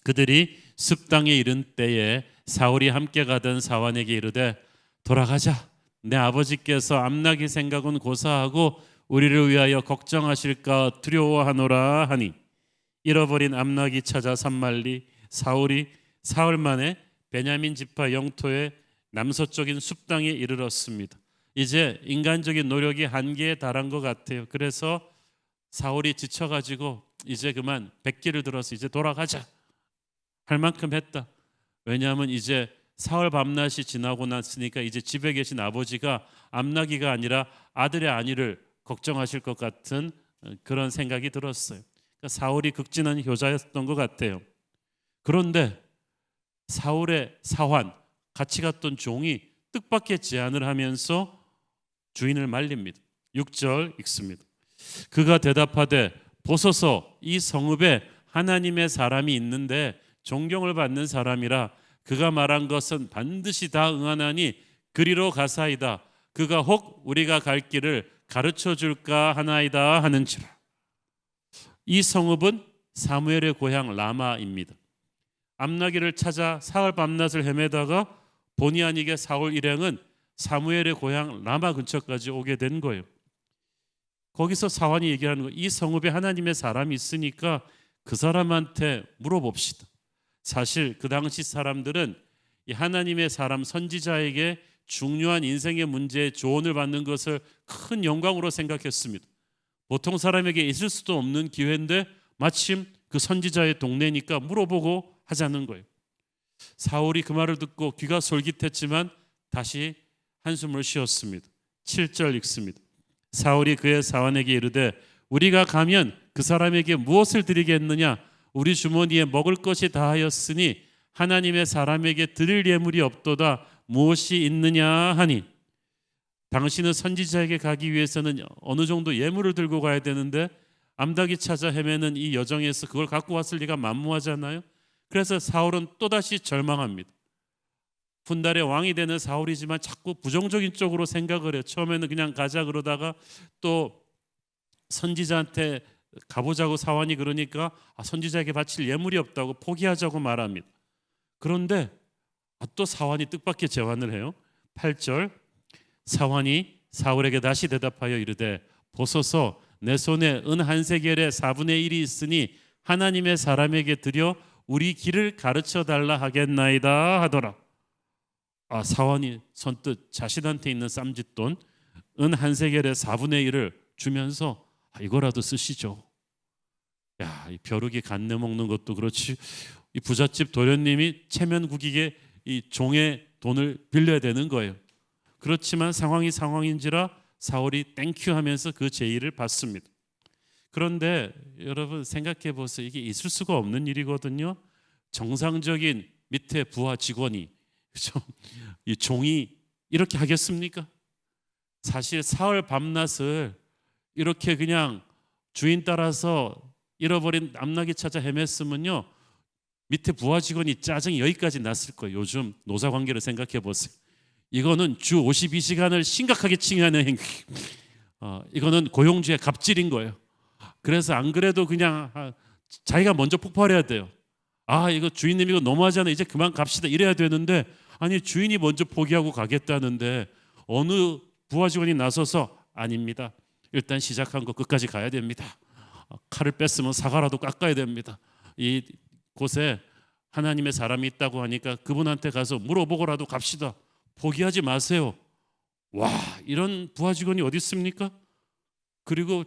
그들이 습당에 이른 때에 사울이 함께 가던 사환에게 이르되 돌아가자. 내 아버지께서 암나기 생각은 고사하고 우리를 위하여 걱정하실까 두려워하노라 하니 잃어버린 암나기 찾아 산말리 사울이 사흘 만에 베냐민 지파 영토의 남서쪽인 숲당에 이르렀습니다. 이제 인간적인 노력이 한계에 달한 것 같아요. 그래서 사울이 지쳐가지고 이제 그만 백기를 들어서 이제 돌아가자 할 만큼 했다. 왜냐하면 이제 사흘 밤낮이 지나고 났으니까 이제 집에 계신 아버지가 암나기가 아니라 아들의 안위를 걱정하실 것 같은 그런 생각이 들었어요. 그러니까 사울이 극진한 효자였던 것 같아요. 그런데 사울의 사환, 같이 갔던 종이 뜻밖의 제안을 하면서 주인을 말립니다. 6절 읽습니다. 그가 대답하되 보소서 이 성읍에 하나님의 사람이 있는데 존경을 받는 사람이라 그가 말한 것은 반드시 다 응하나니 그리로 가사이다. 그가 혹 우리가 갈 길을 가르쳐 줄까 하나이다 하는지라. 이 성읍은 사무엘의 고향 라마입니다. 암나기를 찾아 사흘 밤낮을 헤매다가 본의 아니게 사울 일행은 사무엘의 고향 라마 근처까지 오게 된 거예요. 거기서 사환이 얘기하는 거예요. 이 성읍에 하나님의 사람이 있으니까 그 사람한테 물어봅시다. 사실 그 당시 사람들은 이 하나님의 사람 선지자에게 중요한 인생의 문제에 조언을 받는 것을 큰 영광으로 생각했습니다. 보통 사람에게 있을 수도 없는 기회인데 마침 그 선지자의 동네니까 물어보고 하자는 거예요. 사울이 그 말을 듣고 귀가 솔깃했지만 다시 한숨을 쉬었습니다. 7절 읽습니다. 사울이 그의 사환에게 이르되 우리가 가면 그 사람에게 무엇을 드리겠느냐? 우리 주머니에 먹을 것이 다하였으니 하나님의 사람에게 드릴 예물이 없도다. 무엇이 있느냐 하니 당신은 선지자에게 가기 위해서는 어느 정도 예물을 들고 가야 되는데 암나기 찾아 헤매는 이 여정에서 그걸 갖고 왔을 리가 만무하잖아요. 그래서 사울은 또다시 절망합니다. 훗날의 왕이 되는 사울이지만 자꾸 부정적인 쪽으로 생각을 해요. 처음에는 그냥 가자 그러다가 또 선지자한테 가보자고 사환이 그러니까 선지자에게 바칠 예물이 없다고 포기하자고 말합니다. 그런데 또 사환이 뜻밖의 제안을 해요. 8절 사환이 사울에게 다시 대답하여 이르되 보소서 내 손에 은 한 세겔의 4분의 1이 있으니 하나님의 사람에게 드려 우리 길을 가르쳐 달라 하겠나이다 하더라. 사환이 선뜻 자신한테 있는 쌈짓돈 은 한 세겔의 4분의 1을 주면서 이거라도 쓰시죠. 야, 이 벼룩이 간내 먹는 것도 그렇지. 이 부잣집 도련님이 체면 구기게 이 종의 돈을 빌려야 되는 거예요. 그렇지만 상황이 상황인지라 사울이 땡큐 하면서 그 제의를 받습니다. 그런데 여러분 생각해 보세요. 이게 있을 수가 없는 일이거든요. 정상적인 밑에 부하 직원이 그렇죠? 이 종이 이렇게 하겠습니까? 사실 사흘 밤낮을 이렇게 그냥 주인 따라서 잃어버린 암나기 찾아 헤맸으면요 밑에 부하 직원이 짜증이 여기까지 났을 거예요. 요즘 노사 관계를 생각해 보세요. 이거는 주 52시간을 심각하게 침해하는 행위. 이거는 고용주의 갑질인 거예요. 그래서 안 그래도 그냥 자기가 먼저 폭발해야 돼요. 이거 주인님 이거 너무하잖아요. 이제 그만 갑시다 이래야 되는데, 아니 주인이 먼저 포기하고 가겠다는데 어느 부하 직원이 나서서 아닙니다. 일단 시작한 거 끝까지 가야 됩니다. 칼을 뺐으면 사과라도 깎아야 됩니다. 이 곳에 하나님의 사람이 있다고 하니까 그분한테 가서 물어보고라도 갑시다. 포기하지 마세요. 와, 이런 부하 직원이 어디 있습니까? 그리고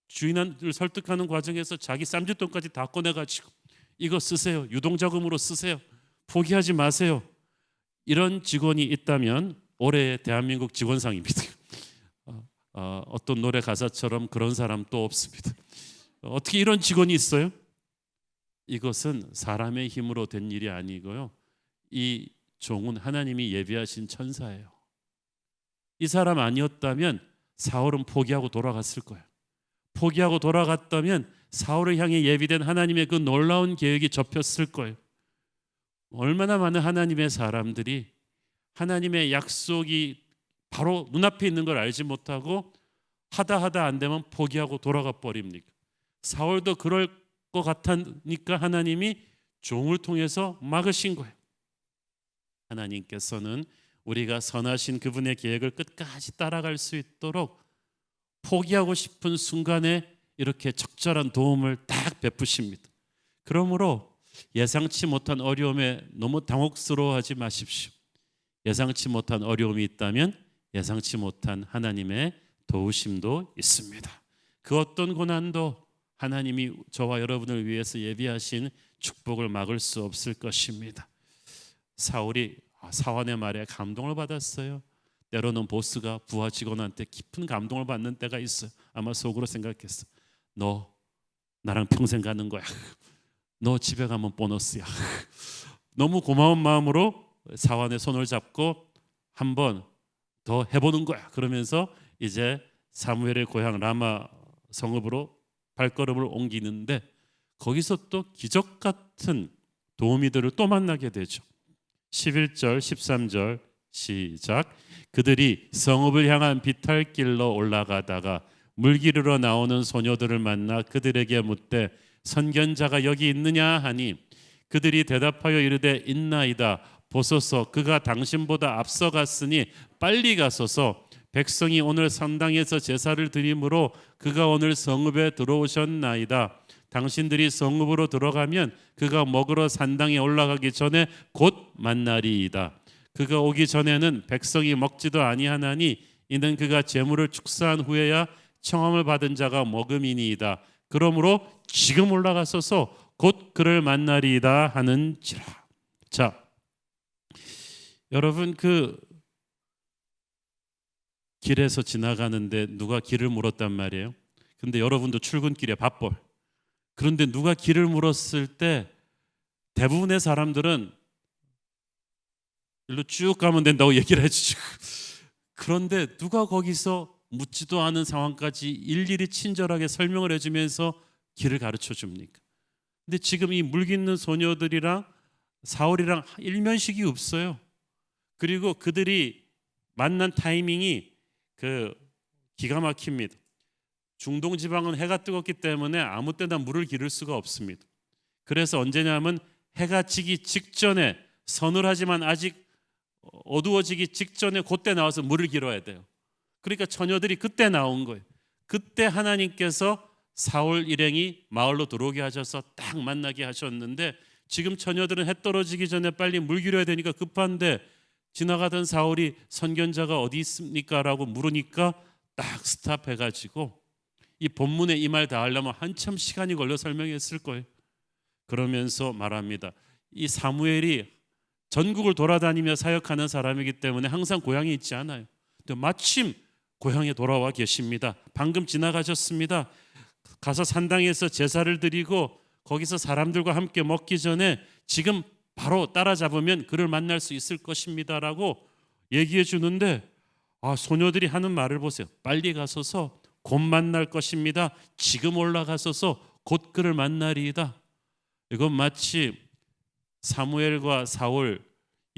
주인을 설득하는 과정에서 자기 쌈짓돈까지 다 꺼내가지고 이거 쓰세요. 유동자금으로 쓰세요. 포기하지 마세요. 이런 직원이 있다면 올해의 대한민국 직원상입니다. 어떤 노래 가사처럼 그런 사람 또 없습니다. 어떻게 이런 직원이 있어요? 이것은 사람의 힘으로 된 일이 아니고요. 이 종은 하나님이 예비하신 천사예요. 이 사람 아니었다면 사울은 포기하고 돌아갔을 거예요. 포기하고 돌아갔다면 사울을 향해 예비된 하나님의 그 놀라운 계획이 접혔을 거예요. 얼마나 많은 하나님의 사람들이 하나님의 약속이 바로 눈앞에 있는 걸 알지 못하고 하다 안 되면 포기하고 돌아가 버립니까? 사울도 그럴 것 같으니까 하나님이 종을 통해서 막으신 거예요. 하나님께서는 우리가 선하신 그분의 계획을 끝까지 따라갈 수 있도록 포기하고 싶은 순간에 이렇게 적절한 도움을 딱 베푸십니다. 그러므로 예상치 못한 어려움에 너무 당혹스러워하지 마십시오. 예상치 못한 어려움이 있다면 예상치 못한 하나님의 도우심도 있습니다. 그 어떤 고난도 하나님이 저와 여러분을 위해서 예비하신 축복을 막을 수 없을 것입니다. 사울이 사환의 말에 감동을 받았어요. 때로는 보스가 부하 직원한테 깊은 감동을 받는 때가 있어요. 아마 속으로 생각했어. 너 나랑 평생 가는 거야. 너 집에 가면 보너스야. 너무 고마운 마음으로 사환의 손을 잡고 한번 더 해보는 거야. 그러면서 이제 사무엘의 고향 라마 성읍으로 발걸음을 옮기는데 거기서 또 기적 같은 도우미들을 또 만나게 되죠. 11절 13절 시작. 그들이 성읍을 향한 비탈길로 올라가다가 물기르러 나오는 소녀들을 만나 그들에게 묻되 선견자가 여기 있느냐 하니 그들이 대답하여 이르되 있나이다. 보소서 그가 당신보다 앞서갔으니 빨리 가소서. 백성이 오늘 성당에서 제사를 드리므로 그가 오늘 성읍에 들어오셨나이다. 당신들이 성읍으로 들어가면 그가 먹으러 산당에 올라가기 전에 곧 만나리이다. 그가 오기 전에는 백성이 먹지도 아니하나니 이는 그가 제물을 축사한 후에야 청함을 받은 자가 먹음이니이다. 그러므로 지금 올라가소서 곧 그를 만나리이다 하는지라. 자, 여러분 그 길에서 지나가는데 누가 길을 물었단 말이에요. 근데 여러분도 출근길에 바빠. 그런데 누가 길을 물었을 때 대부분의 사람들은 일로 쭉 가면 된다고 얘기를 해주죠. 그런데 누가 거기서 묻지도 않은 상황까지 일일이 친절하게 설명을 해주면서 길을 가르쳐 줍니까? 근데 지금 이 물깃는 소녀들이랑 사울이랑 일면식이 없어요. 그리고 그들이 만난 타이밍이 기가 막힙니다. 중동 지방은 해가 뜨겁기 때문에 아무 때나 물을 기를 수가 없습니다. 그래서 언제냐면 해가 지기 직전에 서늘하지만 아직 어두워지기 직전에 그때 나와서 물을 길어야 돼요. 그러니까 처녀들이 그때 나온 거예요. 그때 하나님께서 사울 일행이 마을로 들어오게 하셔서 딱 만나게 하셨는데 지금 처녀들은 해 떨어지기 전에 빨리 물 길어야 되니까 급한데 지나가던 사울이 선견자가 어디 있습니까? 라고 물으니까 딱 스탑해가지고 이 본문에 이 말 다 하려면 한참 시간이 걸려 설명했을 거예요. 그러면서 말합니다. 이 사무엘이 전국을 돌아다니며 사역하는 사람이기 때문에 항상 고향에 있지 않아요. 근데 마침 고향에 돌아와 계십니다. 방금 지나가셨습니다. 가서 산당에서 제사를 드리고 거기서 사람들과 함께 먹기 전에 지금 바로 따라잡으면 그를 만날 수 있을 것입니다 라고 얘기해 주는데 소녀들이 하는 말을 보세요. 빨리 가소서 곧 만날 것입니다. 지금 올라가소서 곧 그를 만나리이다. 이건 마치 사무엘과 사울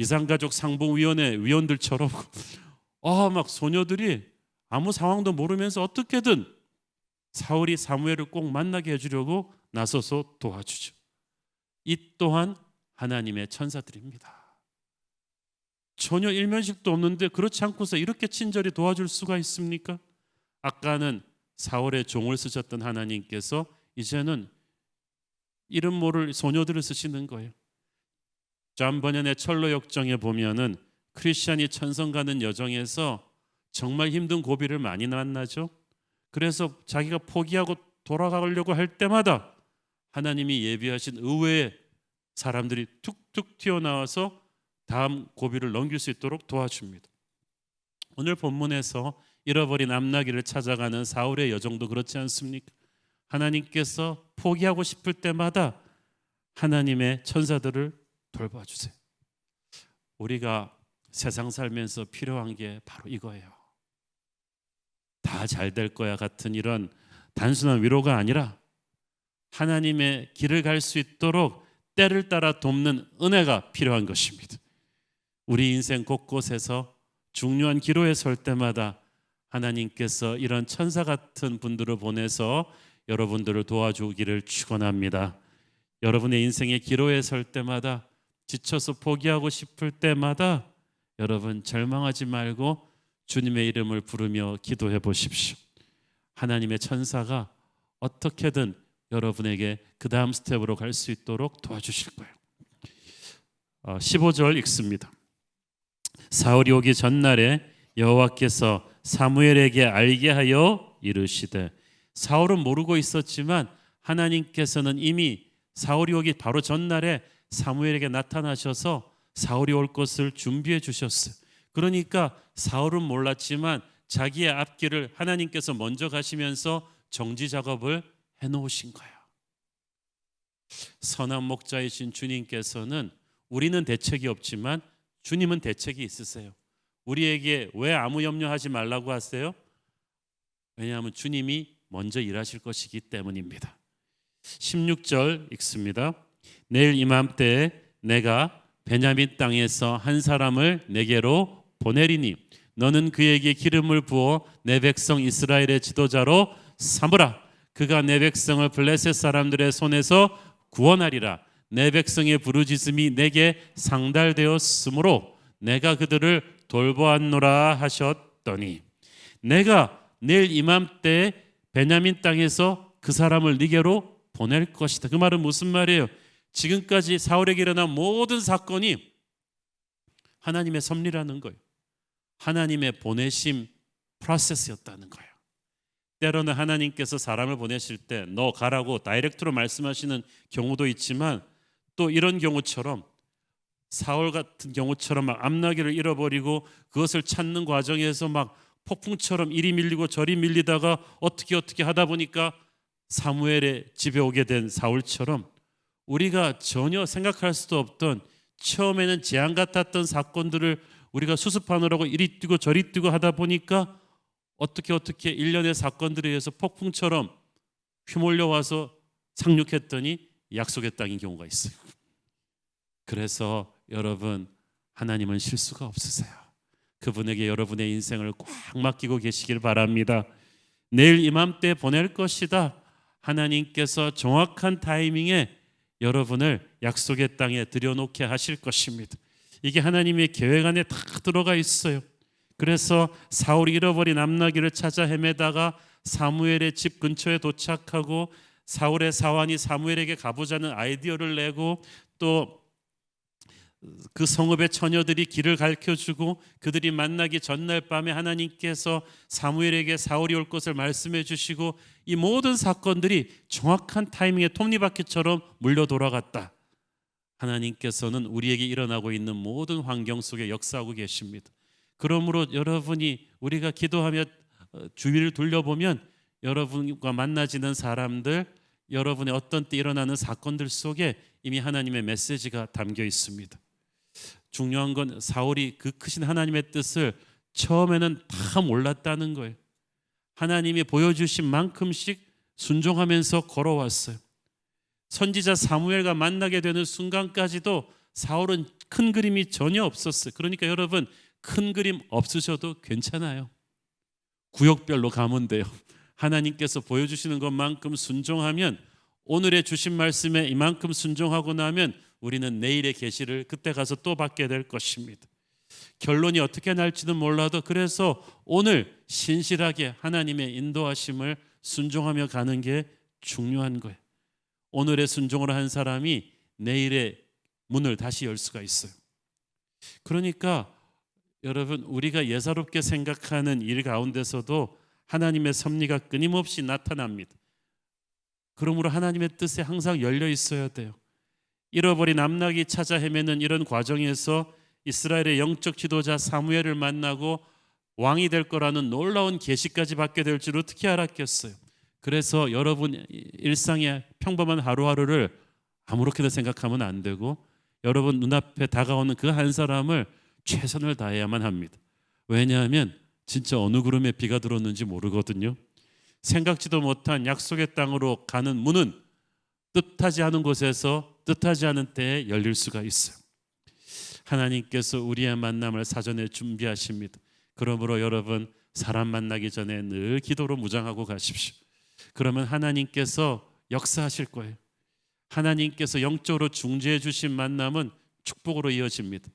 이산가족 상봉위원회 위원들처럼 막 소녀들이 아무 상황도 모르면서 어떻게든 사울이 사무엘을 꼭 만나게 해주려고 나서서 도와주죠. 이 또한 하나님의 천사들입니다. 전혀 일면식도 없는데 그렇지 않고서 이렇게 친절히 도와줄 수가 있습니까? 아까는 사울의 종을 쓰셨던 하나님께서 이제는 이름 모를 소녀들을 쓰시는 거예요. 존 버년의 철로 역정에 보면은 크리스찬이 천성 가는 여정에서 정말 힘든 고비를 많이 만나죠. 그래서 자기가 포기하고 돌아가려고 할 때마다 하나님이 예비하신 의외의 사람들이 툭툭 튀어나와서 다음 고비를 넘길 수 있도록 도와줍니다. 오늘 본문에서 잃어버린 암나귀를 찾아가는 사울의 여정도 그렇지 않습니까? 하나님께서 포기하고 싶을 때마다 하나님의 천사들을 돌봐주세요. 우리가 세상 살면서 필요한 게 바로 이거예요. 다 잘 될 거야 같은 이런 단순한 위로가 아니라 하나님의 길을 갈 수 있도록 때를 따라 돕는 은혜가 필요한 것입니다. 우리 인생 곳곳에서 중요한 기로에 설 때마다 하나님께서 이런 천사 같은 분들을 보내서 여러분들을 도와주기를 축원합니다. 여러분의 인생의 기로에 설 때마다 지쳐서 포기하고 싶을 때마다 여러분 절망하지 말고 주님의 이름을 부르며 기도해 보십시오. 하나님의 천사가 어떻게든 여러분에게 그 다음 스텝으로 갈 수 있도록 도와주실 거예요. 15절 읽습니다. 사울이 오기 전날에 여호와께서 사무엘에게 알게 하여 이르시되, 사울은 모르고 있었지만 하나님께서는 이미 사울이 오기 바로 전날에 사무엘에게 나타나셔서 사울이 올 것을 준비해 주셨어요. 그러니까 사울은 몰랐지만 자기의 앞길을 하나님께서 먼저 가시면서 정지 작업을 해놓으신 거예요. 선한 목자이신 주님께서는 우리는 대책이 없지만 주님은 대책이 있으세요. 우리에게 왜 아무 염려하지 말라고 하세요? 왜냐하면 주님이 먼저 일하실 것이기 때문입니다. 16절 읽습니다. 내일 이맘때에 내가 베냐민 땅에서 한 사람을 내게로 보내리니 너는 그에게 기름을 부어 내 백성 이스라엘의 지도자로 삼으라. 그가 내 백성을 블레셋 사람들의 손에서 구원하리라. 내 백성의 부르짖음이 내게 상달되었으므로 내가 그들을 돌보았노라 하셨더니, 내가 내일 이맘때에 베냐민 땅에서 그 사람을 네게로 보낼 것이다. 그 말은 무슨 말이에요? 지금까지 사울에게 일어난 모든 사건이 하나님의 섭리라는 거예요. 하나님의 보내심 프로세스였다는 거예요. 때로는 하나님께서 사람을 보내실 때 너 가라고 다이렉트로 말씀하시는 경우도 있지만, 또 이런 경우처럼 사울 같은 경우처럼 막 암나귀를 잃어버리고 그것을 찾는 과정에서 막 폭풍처럼 이리 밀리고 저리 밀리다가 어떻게 하다 보니까 사무엘의 집에 오게 된 사울처럼 우리가 전혀 생각할 수도 없던, 처음에는 재앙 같았던 사건들을 우리가 수습하느라고 이리 뛰고 저리 뛰고 하다 보니까 어떻게 일련의 사건들에 의해서 폭풍처럼 휘몰려 와서 상륙했더니 약속의 땅인 경우가 있어요. 그래서 여러분, 하나님은 실수가 없으세요. 그분에게 여러분의 인생을 꽉 맡기고 계시길 바랍니다. 내일 이맘때 보낼 것이다. 하나님께서 정확한 타이밍에 여러분을 약속의 땅에 들여놓게 하실 것입니다. 이게 하나님의 계획 안에 다 들어가 있어요. 그래서 사울이 잃어버린 암나귀를 찾아 헤매다가 사무엘의 집 근처에 도착하고 사울의 사환이 사무엘에게 가보자는 아이디어를 내고, 또 그 성읍의 처녀들이 길을 가르쳐주고 그들이 만나기 전날 밤에 하나님께서 사무엘에게 사울이 올 것을 말씀해 주시고, 이 모든 사건들이 정확한 타이밍에 톱니바퀴처럼 물려 돌아갔다. 하나님께서는 우리에게 일어나고 있는 모든 환경 속에 역사하고 계십니다. 그러므로 여러분이 우리가 기도하며 주위를 둘러보면 여러분과 만나지는 사람들, 여러분의 어떤 때 일어나는 사건들 속에 이미 하나님의 메시지가 담겨 있습니다. 중요한 건 사울이 그 크신 하나님의 뜻을 처음에는 다 몰랐다는 거예요. 하나님이 보여주신 만큼씩 순종하면서 걸어왔어요. 선지자 사무엘과 만나게 되는 순간까지도 사울은 큰 그림이 전혀 없었어요. 그러니까 여러분, 큰 그림 없으셔도 괜찮아요. 구역별로 가면 돼요. 하나님께서 보여주시는 것만큼 순종하면, 오늘의 주신 말씀에 이만큼 순종하고 나면 우리는 내일의 계시를 그때 가서 또 받게 될 것입니다. 결론이 어떻게 날지는 몰라도 그래서 오늘 신실하게 하나님의 인도하심을 순종하며 가는 게 중요한 거예요. 오늘의 순종을 한 사람이 내일의 문을 다시 열 수가 있어요. 그러니까 여러분, 우리가 예사롭게 생각하는 일 가운데서도 하나님의 섭리가 끊임없이 나타납니다. 그러므로 하나님의 뜻에 항상 열려 있어야 돼요. 잃어버린 암낙이 찾아 헤매는 이런 과정에서 이스라엘의 영적 지도자 사무엘을 만나고 왕이 될 거라는 놀라운 계시까지 받게 될 줄 어떻게 알았겠어요. 그래서 여러분 일상의 평범한 하루하루를 아무렇게나 생각하면 안 되고, 여러분 눈앞에 다가오는 그 한 사람을 최선을 다해야만 합니다. 왜냐하면 진짜 어느 구름에 비가 들었는지 모르거든요. 생각지도 못한 약속의 땅으로 가는 문은 뜻하지 않은 곳에서 뜻하지 않은 때에 열릴 수가 있어요. 하나님께서 우리의 만남을 사전에 준비하십니다. 그러므로 여러분, 사람 만나기 전에 늘 기도로 무장하고 가십시오. 그러면 하나님께서 역사하실 거예요. 하나님께서 영적으로 중재해 주신 만남은 축복으로 이어집니다.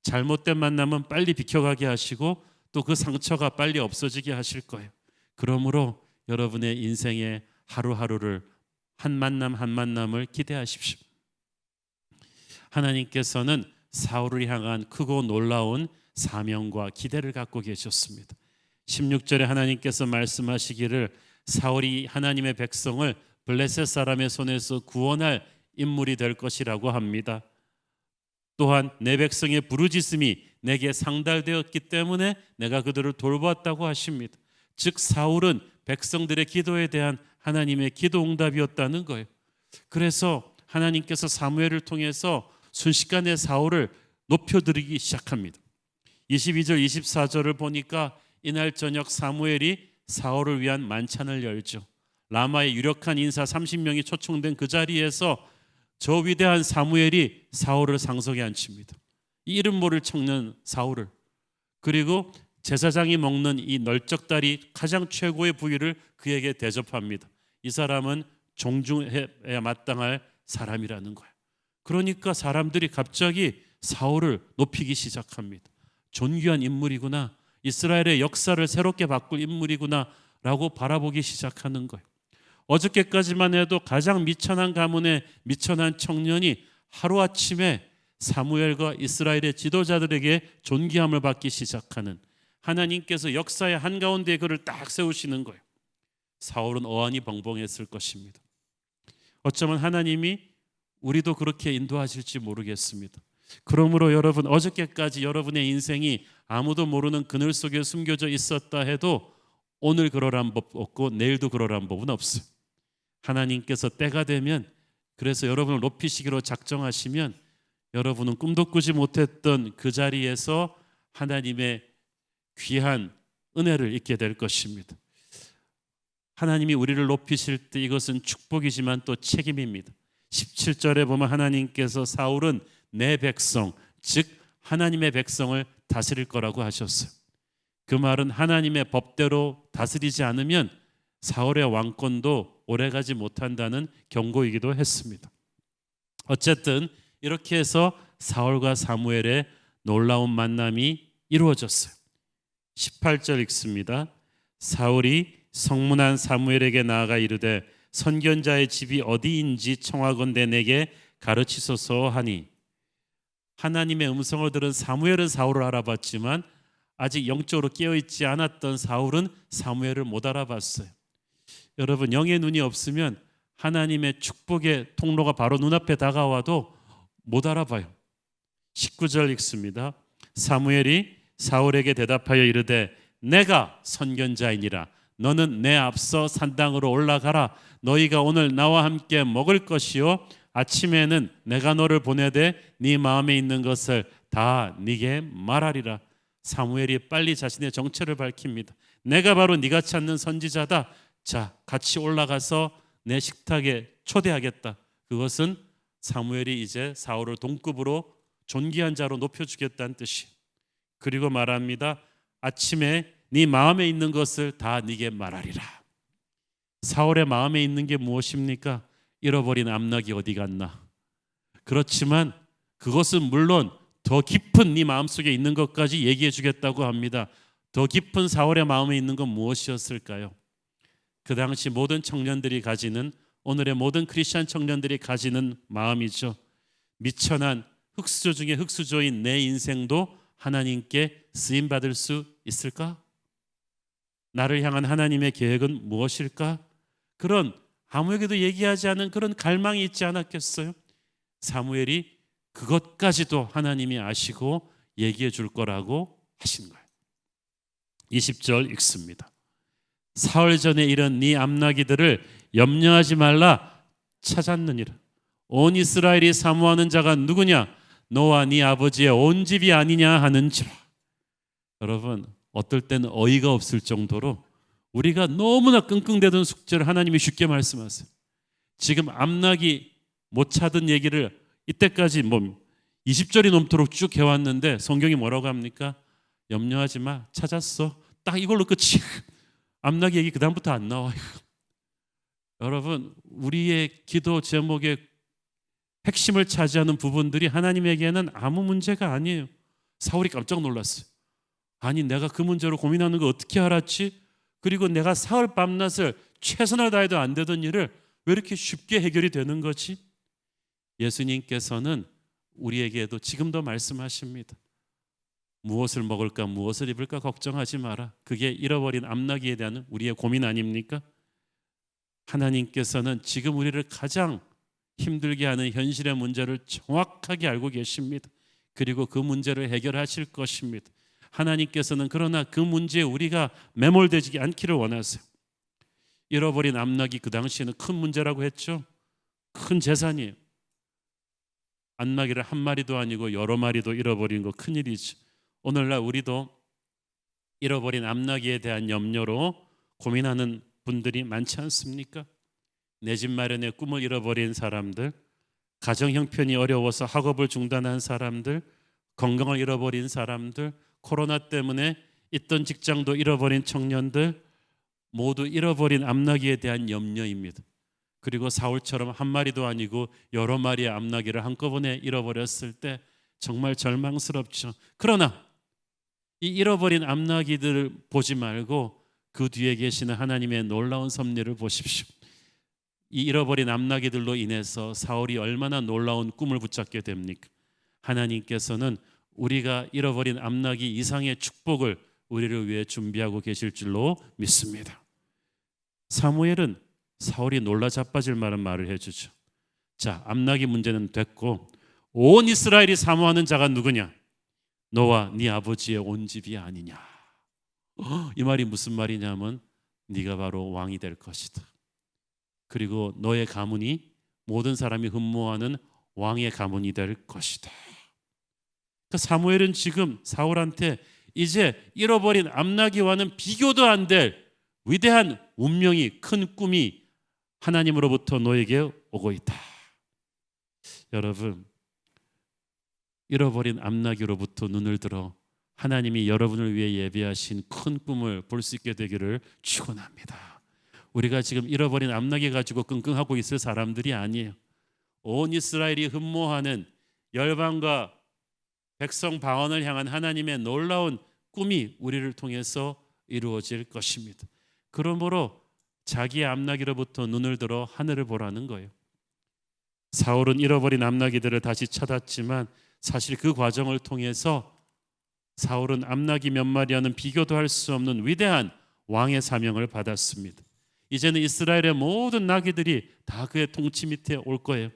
잘못된 만남은 빨리 비켜가게 하시고 또 그 상처가 빨리 없어지게 하실 거예요. 그러므로 여러분의 인생의 하루하루를 한 만남 한 만남을 기대하십시오. 하나님께서는 사울을 향한 크고 놀라운 사명과 기대를 갖고 계셨습니다. 16절에 하나님께서 말씀하시기를 사울이 하나님의 백성을 블레셋 사람의 손에서 구원할 인물이 될 것이라고 합니다. 또한 내 백성의 부르짖음이 내게 상달되었기 때문에 내가 그들을 돌보았다고 하십니다. 즉 사울은 백성들의 기도에 대한 하나님의 기도 응답이었다는 거예요. 그래서 하나님께서 사무엘을 통해서 순식간에 사울을 높여드리기 시작합니다. 22절 24절을 보니까 이날 저녁 사무엘이 사울을 위한 만찬을 열죠. 라마의 유력한 인사 30명이 초청된 그 자리에서 저 위대한 사무엘이 사울을 상석에 앉힙니다. 이 이름 모를 청년 사울을, 그리고 제사장이 먹는 이 널쩍다리 가장 최고의 부위를 그에게 대접합니다. 이 사람은 존중해야 마땅할 사람이라는 거예요. 그러니까 사람들이 갑자기 사울을 높이기 시작합니다. 존귀한 인물이구나, 이스라엘의 역사를 새롭게 바꿀 인물이구나 라고 바라보기 시작하는 거예요. 어저께까지만 해도 가장 미천한 가문의 미천한 청년이 하루아침에 사무엘과 이스라엘의 지도자들에게 존귀함을 받기 시작하는, 하나님께서 역사의 한가운데 그를 딱 세우시는 거예요. 사울은 어안이 벙벙했을 것입니다. 어쩌면 하나님이 우리도 그렇게 인도하실지 모르겠습니다. 그러므로 여러분, 어저께까지 여러분의 인생이 아무도 모르는 그늘 속에 숨겨져 있었다 해도 오늘 그러란 법 없고 내일도 그러란 법은 없어요. 하나님께서 때가 되면, 그래서 여러분을 높이시기로 작정하시면 여러분은 꿈도 꾸지 못했던 그 자리에서 하나님의 귀한 은혜를 잊게 될 것입니다. 하나님이 우리를 높이실 때 이것은 축복이지만 또 책임입니다. 17절에 보면 하나님께서 사울은 내 백성, 즉 하나님의 백성을 다스릴 거라고 하셨어요. 그 말은 하나님의 법대로 다스리지 않으면 사울의 왕권도 오래가지 못한다는 경고이기도 했습니다. 어쨌든 이렇게 해서 사울과 사무엘의 놀라운 만남이 이루어졌어요. 18절 읽습니다. 사울이 성문한 사무엘에게 나아가 이르되 선견자의 집이 어디인지 청하건대 내게 가르치소서 하니, 하나님의 음성을 들은 사무엘은 사울을 알아봤지만 아직 영적으로 깨어있지 않았던 사울은 사무엘을 못 알아봤어요. 여러분, 영의 눈이 없으면 하나님의 축복의 통로가 바로 눈앞에 다가와도 못 알아봐요. 19절 읽습니다. 사무엘이 사울에게 대답하여 이르되 내가 선견자이니라. 너는 내 앞서 산당으로 올라가라. 너희가 오늘 나와 함께 먹을 것이요 아침에는 내가 너를 보내되 네 마음에 있는 것을 다 네게 말하리라. 사무엘이 빨리 자신의 정체를 밝힙니다. 내가 바로 네가 찾는 선지자다. 자, 같이 올라가서 내 식탁에 초대하겠다. 그것은 사무엘이 이제 사울을 동급으로 존귀한 자로 높여주겠다는 뜻이. 그리고 말합니다. 아침에 네 마음에 있는 것을 다 네게 말하리라. 사울의 마음에 있는 게 무엇입니까? 잃어버린 암낙이 어디 갔나? 그렇지만 그것은 물론 더 깊은 네 마음속에 있는 것까지 얘기해 주겠다고 합니다. 더 깊은 사울의 마음에 있는 건 무엇이었을까요? 그 당시 모든 청년들이 가지는, 오늘의 모든 크리스찬 청년들이 가지는 마음이죠. 미천한 흙수저 중에 흙수저인 내 인생도 하나님께 쓰임받을 수 있을까? 나를 향한 하나님의 계획은 무엇일까? 그런 아무에게도 얘기하지 않은 그런 갈망이 있지 않았겠어요? 사무엘이 그것까지도 하나님이 아시고 얘기해 줄 거라고 하신 거예요. 20절 읽습니다. 사흘 전에 이런 네 암나기들을 염려하지 말라 찾았느니라. 온 이스라엘이 사모하는 자가 누구냐? 너와 네 아버지의 온 집이 아니냐 하는지라. 여러분, 어떨 때는 어이가 없을 정도로 우리가 너무나 끙끙대던 숙제를 하나님이 쉽게 말씀하세요. 지금 암나기 못 찾은 얘기를 이때까지 20절이 넘도록 쭉 해왔는데 성경이 뭐라고 합니까? 염려하지 마, 찾았어. 딱 이걸로 끝이. 암나기 얘기 그 다음부터 안 나와요. 여러분, 우리의 기도 제목의 핵심을 차지하는 부분들이 하나님에게는 아무 문제가 아니에요. 사울이 깜짝 놀랐어요. 아니, 내가 그 문제로 고민하는 거 어떻게 알았지? 그리고 내가 사흘 밤낮을 최선을 다해도 안 되던 일을 왜 이렇게 쉽게 해결이 되는 거지? 예수님께서는 우리에게도 지금도 말씀하십니다. 무엇을 먹을까, 무엇을 입을까 걱정하지 마라. 그게 잃어버린 암나기에 대한 우리의 고민 아닙니까? 하나님께서는 지금 우리를 가장 힘들게 하는 현실의 문제를 정확하게 알고 계십니다. 그리고 그 문제를 해결하실 것입니다. 하나님께서는 그러나 그 문제에 우리가 매몰되지 않기를 원하세요. 잃어버린 암낙이 그 당시에는 큰 문제라고 했죠. 큰 재산이에요. 암낙이를 한 마리도 아니고 여러 마리도 잃어버린 거 큰일이죠. 오늘날 우리도 잃어버린 암낙이에 대한 염려로 고민하는 분들이 많지 않습니까? 내 집 마련의 꿈을 잃어버린 사람들, 가정 형편이 어려워서 학업을 중단한 사람들, 건강을 잃어버린 사람들, 코로나 때문에 있던 직장도 잃어버린 청년들, 모두 잃어버린 암나기에 대한 염려입니다. 그리고 사울처럼 한 마리도 아니고 여러 마리의 암나기를 한꺼번에 잃어버렸을 때 정말 절망스럽죠. 그러나 이 잃어버린 암나기들을 보지 말고 그 뒤에 계시는 하나님의 놀라운 섭리를 보십시오. 이 잃어버린 암나기들로 인해서 사울이 얼마나 놀라운 꿈을 붙잡게 됩니까? 하나님께서는 우리가 잃어버린 암나기 이상의 축복을 우리를 위해 준비하고 계실 줄로 믿습니다. 사무엘은 사울이 놀라 자빠질 만한 말을 해주죠. 자, 암나기 문제는 됐고 온 이스라엘이 사모하는 자가 누구냐? 너와 네 아버지의 온 집이 아니냐. 이 말이 무슨 말이냐면 네가 바로 왕이 될 것이다. 그리고 너의 가문이 모든 사람이 흠모하는 왕의 가문이 될 것이다. 그러니까 사무엘은 지금 사울한테 이제 잃어버린 암나기와는 비교도 안 될 위대한 운명이, 큰 꿈이 하나님으로부터 너에게 오고 있다. 여러분, 잃어버린 암나기로부터 눈을 들어 하나님이 여러분을 위해 예비하신 큰 꿈을 볼 수 있게 되기를 축원합니다. 우리가 지금 잃어버린 암나기 가지고 끙끙하고 있을 사람들이 아니에요. 온 이스라엘이 흠모하는 열방과 백성 방언을 향한 하나님의 놀라운 꿈이 우리를 통해서 이루어질 것입니다. 그러므로 자기의 암나기로부터 눈을 들어 하늘을 보라는 거예요. 사울은 잃어버린 암나기들을 다시 찾았지만 사실 그 과정을 통해서 사울은 암나기 몇 마리와는 비교도 할 수 없는 위대한 왕의 사명을 받았습니다. 이제는 이스라엘의 모든 나귀들이 다 그의 통치 밑에 올 거예요.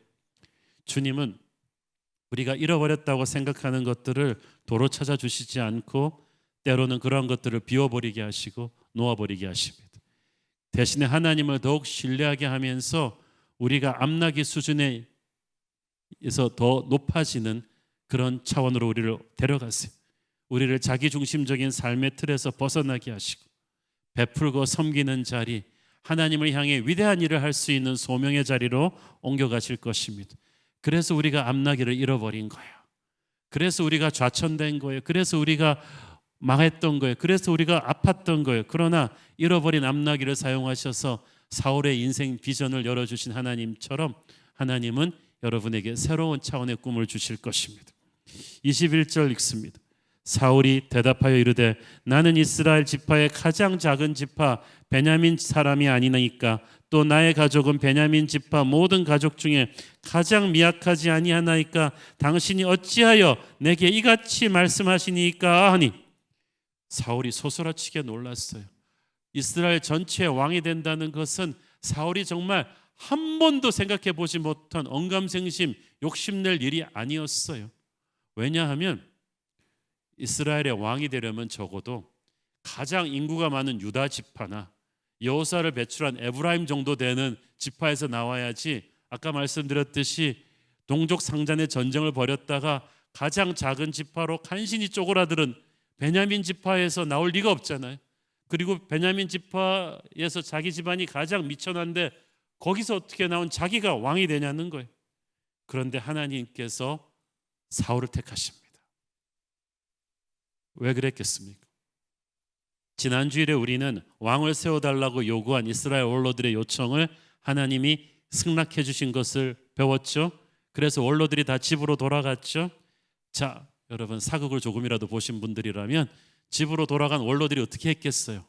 주님은 우리가 잃어버렸다고 생각하는 것들을 도로 찾아주시지 않고 때로는 그러한 것들을 비워버리게 하시고 놓아버리게 하십니다. 대신에 하나님을 더욱 신뢰하게 하면서 우리가 암나기 수준에서 더 높아지는 그런 차원으로 우리를 데려가세요. 우리를 자기중심적인 삶의 틀에서 벗어나게 하시고 베풀고 섬기는 자리, 하나님을 향해 위대한 일을 할 수 있는 소명의 자리로 옮겨가실 것입니다. 그래서 우리가 암나기를 잃어버린 거예요. 그래서 우리가 좌천된 거예요. 그래서 우리가 망했던 거예요. 그래서 우리가 아팠던 거예요. 그러나 잃어버린 암나기를 사용하셔서 사울의 인생 비전을 열어주신 하나님처럼 하나님은 여러분에게 새로운 차원의 꿈을 주실 것입니다. 21절 읽습니다. 사울이 대답하여 이르되 나는 이스라엘 지파의 가장 작은 지파 베냐민 사람이 아니니까 또 나의 가족은 베냐민 지파 모든 가족 중에 가장 미약하지 아니하나이까 당신이 어찌하여 내게 이같이 말씀하시니까 하니 사울이 소스라치게 놀랐어요. 이스라엘 전체의 왕이 된다는 것은 사울이 정말 한 번도 생각해 보지 못한 언감생심 욕심낼 일이 아니었어요. 왜냐하면 이스라엘의 왕이 되려면 적어도 가장 인구가 많은 유다 지파나 여호사를 배출한 에브라임 정도 되는 지파에서 나와야지, 아까 말씀드렸듯이 동족 상잔의 전쟁을 벌였다가 가장 작은 지파로 간신히 쪼그라들은 베냐민 지파에서 나올 리가 없잖아요. 그리고 베냐민 지파에서 자기 집안이 가장 미천한데 거기서 어떻게 나온 자기가 왕이 되냐는 거예요. 그런데 하나님께서 사울을 택하십니다. 왜 그랬겠습니까? 지난 주일에 우리는 왕을 세워달라고 요구한 이스라엘 원로들의 요청을 하나님이 승낙해 주신 것을 배웠죠. 그래서 원로들이 다 집으로 돌아갔죠. 자, 여러분 사극을 조금이라도 보신 분들이라면 집으로 돌아간 원로들이 어떻게 했겠어요?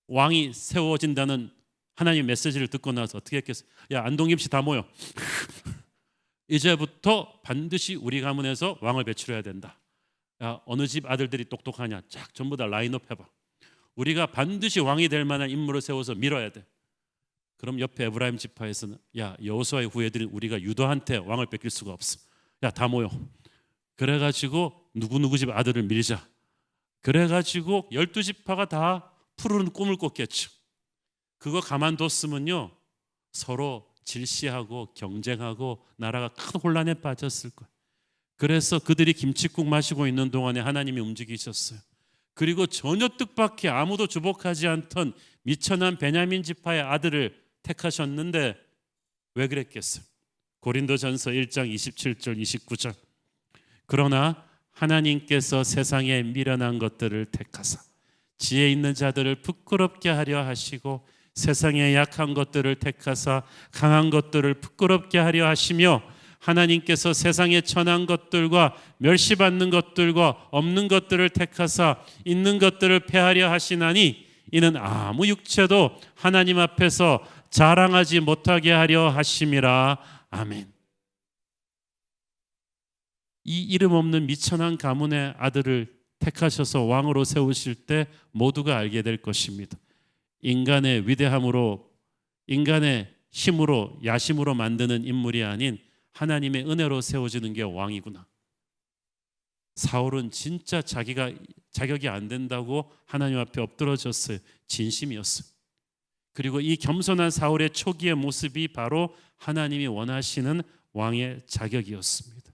왕이 세워진다는 하나님의 메시지를 듣고 나서 어떻게 했겠어요? 야, 안동김 씨 다 모여. 이제부터 반드시 우리 가문에서 왕을 배출해야 된다. 야, 어느 집 아들들이 똑똑하냐? 쫙 전부 다 라인업 해봐. 우리가 반드시 왕이 될 만한 인물을 세워서 밀어야 돼. 그럼 옆에 에브라임 지파에서는 야, 여호수아의 후예들은 우리가 유다한테 왕을 뺏길 수가 없어. 야, 다 모여. 그래가지고 누구누구 집 아들을 밀자. 그래가지고 12지파가 다 푸르른 꿈을 꿨겠죠. 그거 가만뒀으면요 서로 질시하고 경쟁하고 나라가 큰 혼란에 빠졌을 거예요. 그래서 그들이 김칫국 마시고 있는 동안에 하나님이 움직이셨어요. 그리고 전혀 뜻밖의 아무도 주목하지 않던 미천한 베냐민 지파의 아들을 택하셨는데 왜 그랬겠어요? 고린도전서 1장 27절 29절. 그러나 하나님께서 세상에 미련한 것들을 택하사 지혜 있는 자들을 부끄럽게 하려 하시고 세상에 약한 것들을 택하사 강한 것들을 부끄럽게 하려 하시며 하나님께서 세상에 천한 것들과 멸시받는 것들과 없는 것들을 택하사 있는 것들을 폐하려 하시나니 이는 아무 육체도 하나님 앞에서 자랑하지 못하게 하려 하심이라. 아멘. 이 이름 없는 미천한 가문의 아들을 택하셔서 왕으로 세우실 때 모두가 알게 될 것입니다. 인간의 위대함으로, 인간의 힘으로, 야심으로 만드는 인물이 아닌 하나님의 은혜로 세워지는 게 왕이구나. 사울은 진짜 자기가 자격이 안 된다고 하나님 앞에 엎드러졌어요. 진심이었어요. 그리고 이 겸손한 사울의 초기의 모습이 바로 하나님이 원하시는 왕의 자격이었습니다.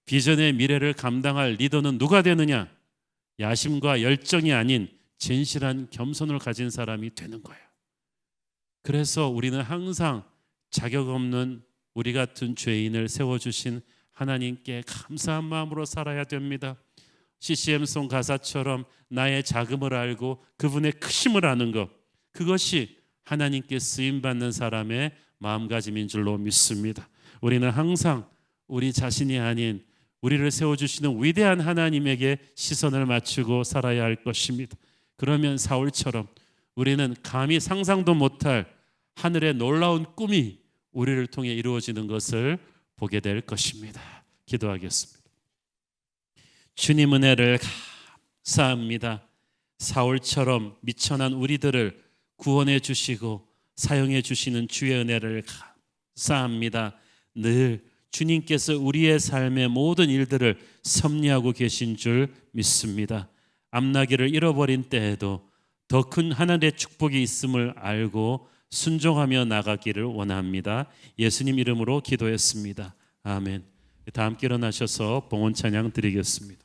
비전의 미래를 감당할 리더는 누가 되느냐? 야심과 열정이 아닌 진실한 겸손을 가진 사람이 되는 거예요. 그래서 우리는 항상 자격 없는 우리 같은 죄인을 세워주신 하나님께 감사한 마음으로 살아야 됩니다. CCM송 가사처럼 나의 작음을 알고 그분의 크심을 아는 것, 그것이 하나님께 쓰임받는 사람의 마음가짐인 줄로 믿습니다. 우리는 항상 우리 자신이 아닌 우리를 세워주시는 위대한 하나님에게 시선을 맞추고 살아야 할 것입니다. 그러면 사울처럼 우리는 감히 상상도 못할 하늘의 놀라운 꿈이 우리를 통해 이루어지는 것을 보게 될 것입니다. 기도하겠습니다. 주님 은혜를 감사합니다. 사울처럼 미천한 우리들을 구원해 주시고 사용해 주시는 주의 은혜를 감사합니다. 늘 주님께서 우리의 삶의 모든 일들을 섭리하고 계신 줄 믿습니다. 암나기를 잃어버린 때에도 더 큰 하나님의 축복이 있음을 알고 순종하며 나가기를 원합니다. 예수님 이름으로 기도했습니다. 아멘. 다 함께 일어나셔서 봉헌 찬양 드리겠습니다.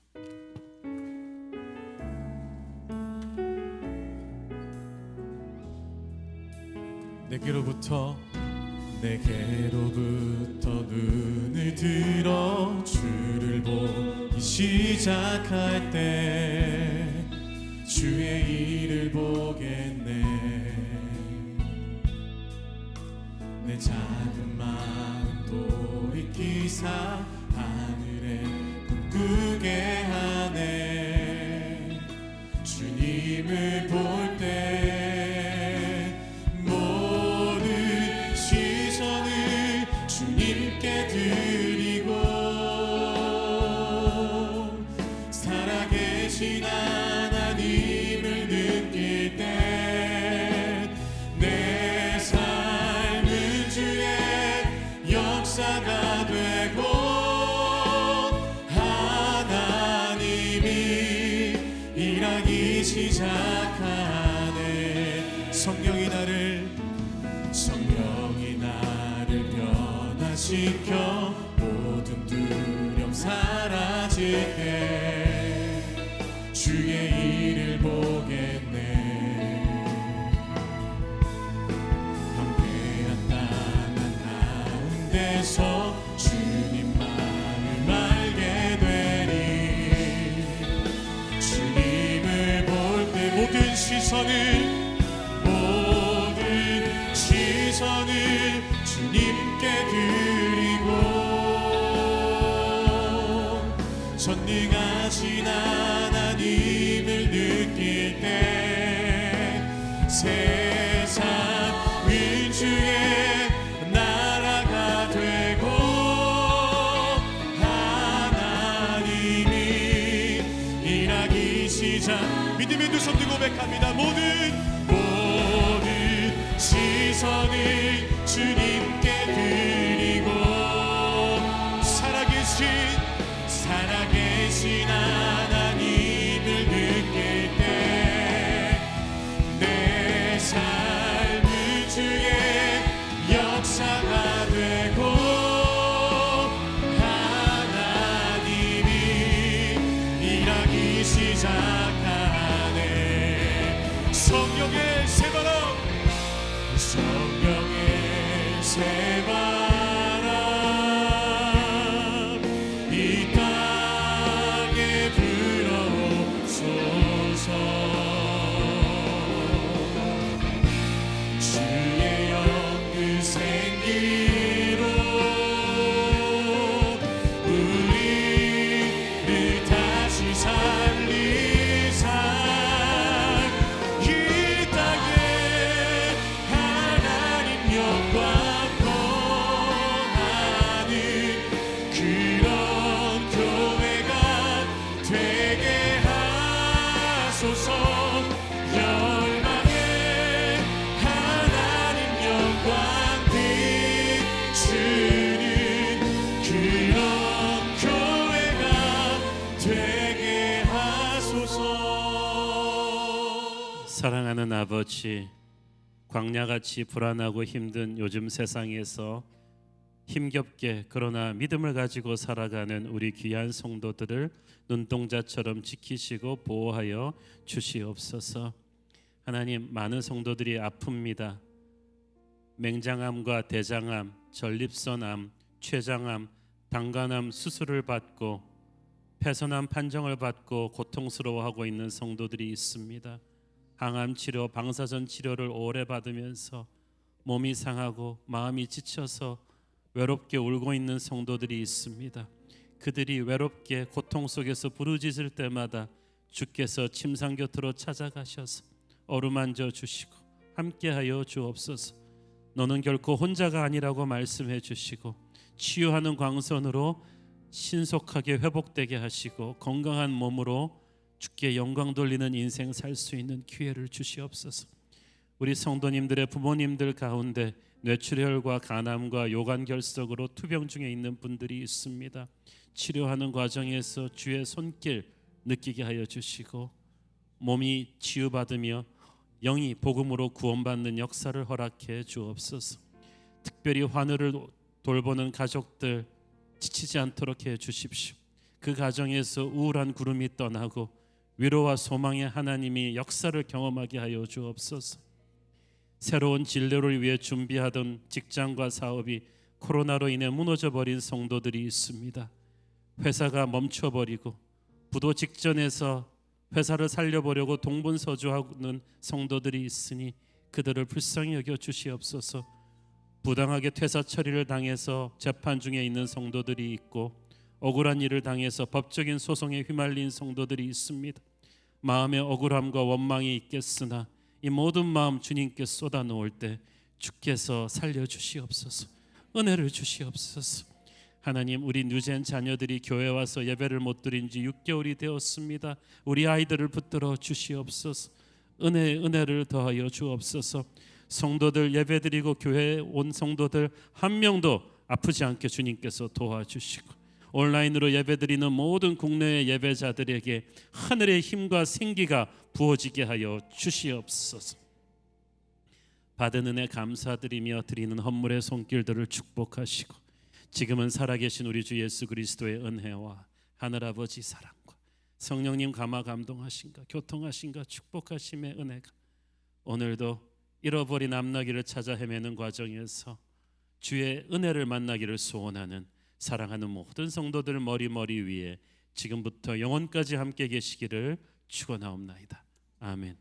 내게로부터 내게로부터 눈을 들어 주를 보기 시작할 때 주의 일을 보겠네. 내 작은 마음 돌이키사 하늘에 꿈꾸게 하네. 주님을 볼 때 모든 시선을 주님께 드리고 살아계신 하나님을 느낄 때 내 삶은 주의 역사가 되고 하나님이 일하기 시작하네. 성령이 나를 변화시켜 모든 두려움 사라질 때 주의 일을 보겠네. 황폐한 땅 가운데서 주님만을 말게 되니 주님을 볼 때 모든 시선을 주님께 드리고 전능하신 하나님을 느낄 때 세상은 주의 나라가 되고 하나님이 일하기 시작. 믿음의 두 손 들고 고백합니다. 모든 시선을 주님께 드리고 살아계신 하나님을 느낄 때 내 삶은 주의 역사가 되고 하나님이 일하기 시작하네. 성령의 새바람 이 땅에 불어오소서. 주의 영그 생기로 우리를 다시 살리사 이 땅에 하나님 영광 통하는 그런 교회가 되게 하소서. 열방에 하나님 영광 비추는 그런 교회가 되게 하소서. 사랑하는 아버지, 광야같이 불안하고 힘든 요즘 세상에서 힘겹게 그러나 믿음을 가지고 살아가는 우리 귀한 성도들을 눈동자처럼 지키시고 보호하여 주시옵소서. 하나님, 많은 성도들이 아픕니다. 맹장암과 대장암, 전립선암, 췌장암, 방광암 수술을 받고 폐선암 판정을 받고 고통스러워하고 있는 성도들이 있습니다. 항암 치료, 방사선 치료를 오래 받으면서 몸이 상하고 마음이 지쳐서 외롭게 울고 있는 성도들이 있습니다. 그들이 외롭게 고통 속에서 부르짖을 때마다 주께서 침상 곁으로 찾아가셔서 어루만져 주시고 함께하여 주옵소서. 너는 결코 혼자가 아니라고 말씀해 주시고 치유하는 광선으로 신속하게 회복되게 하시고 건강한 몸으로 주께 영광 돌리는 인생 살 수 있는 기회를 주시옵소서. 우리 성도님들의 부모님들 가운데 뇌출혈과 간암과 요관결석으로 투병 중에 있는 분들이 있습니다. 치료하는 과정에서 주의 손길 느끼게 하여 주시고 몸이 치유받으며 영이 복음으로 구원받는 역사를 허락해 주옵소서. 특별히 환우를 돌보는 가족들 지치지 않도록 해 주십시오. 그 가정에서 우울한 구름이 떠나고 위로와 소망의 하나님이 역사를 경험하게 하여 주옵소서. 새로운 진로를 위해 준비하던 직장과 사업이 코로나로 인해 무너져버린 성도들이 있습니다. 회사가 멈춰버리고 부도 직전에서 회사를 살려보려고 동분서주하는 성도들이 있으니 그들을 불쌍히 여겨 주시옵소서. 부당하게 퇴사 처리를 당해서 재판 중에 있는 성도들이 있고 억울한 일을 당해서 법적인 소송에 휘말린 성도들이 있습니다. 마음의 억울함과 원망이 있겠으나 이 모든 마음 주님께 쏟아놓을 때 주께서 살려주시옵소서. 은혜를 주시옵소서. 하나님, 우리 뉴젠 자녀들이 교회 와서 예배를 못 드린 지 6개월이 되었습니다. 우리 아이들을 붙들어 주시옵소서. 은혜를 더하여 주옵소서. 성도들 예배드리고 교회에 온 성도들 한 명도 아프지 않게 주님께서 도와주시고 온라인으로 예배드리는 모든 국내의 예배자들에게 하늘의 힘과 생기가 부어지게 하여 주시옵소서. 받은 은혜 감사드리며 드리는 헌물의 손길들을 축복하시고 지금은 살아계신 우리 주 예수 그리스도의 은혜와 하늘아버지 사랑과 성령님 감화 감동하신가 교통하신가 축복하심의 은혜가 오늘도 잃어버린 앞나기를 찾아 헤매는 과정에서 주의 은혜를 만나기를 소원하는 사랑하는 모든 성도들 머리 위에 지금부터 영원까지 함께 계시기를 축원하옵나이다. 아멘.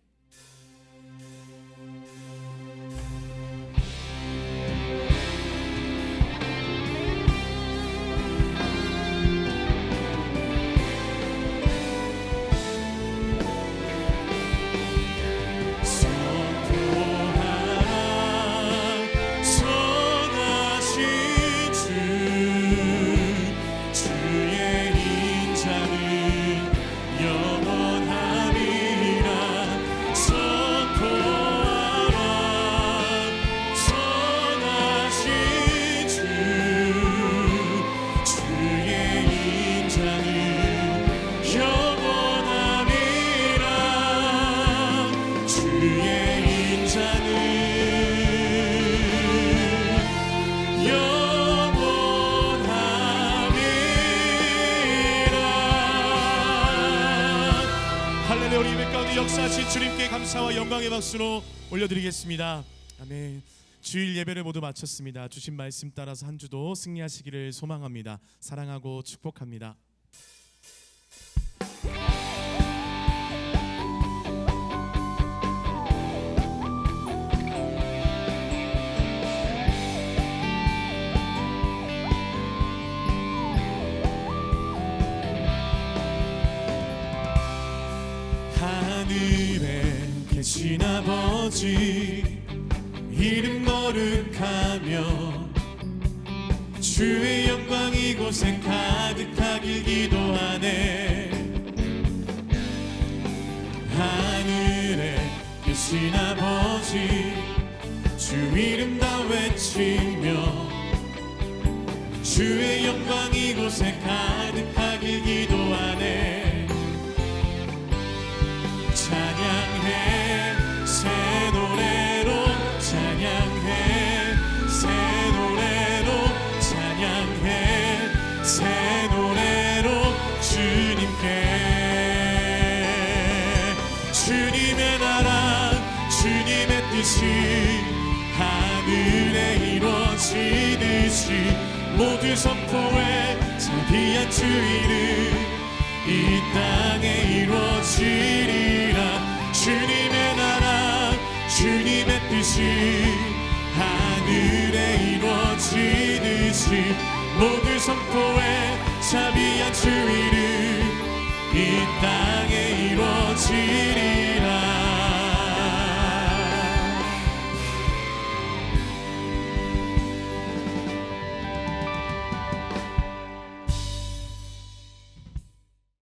할렐루야. 우리 예배 가운데 역사하신 주님께 감사와 영광의 박수로 올려드리겠습니다. 아멘. 주일 예배를 모두 마쳤습니다. 주신 말씀 따라서 한 주도 승리하시기를 소망합니다. 사랑하고 축복합니다. 하늘에 계신 아버지 이름 거룩하며 주의 영광 이곳에 가득하길 기도하네. 하늘에 계신 아버지 주 이름 다 외치며 주의 영광 이곳에 가득하길 기도하네. 찬양해 새 노래로 찬양해 새 노래로 찬양해 새 노래로 주님께 주님의 나라 주님의 뜻이 하늘에 이루어지듯이 모두 선포해 자비한 주 이름 이 땅에 이루어지리라. 주님의 나라 주님의 뜻이 하늘에 이루어지듯이 모두 선포해 자비한 주 이름 이 땅에 이루어지리라.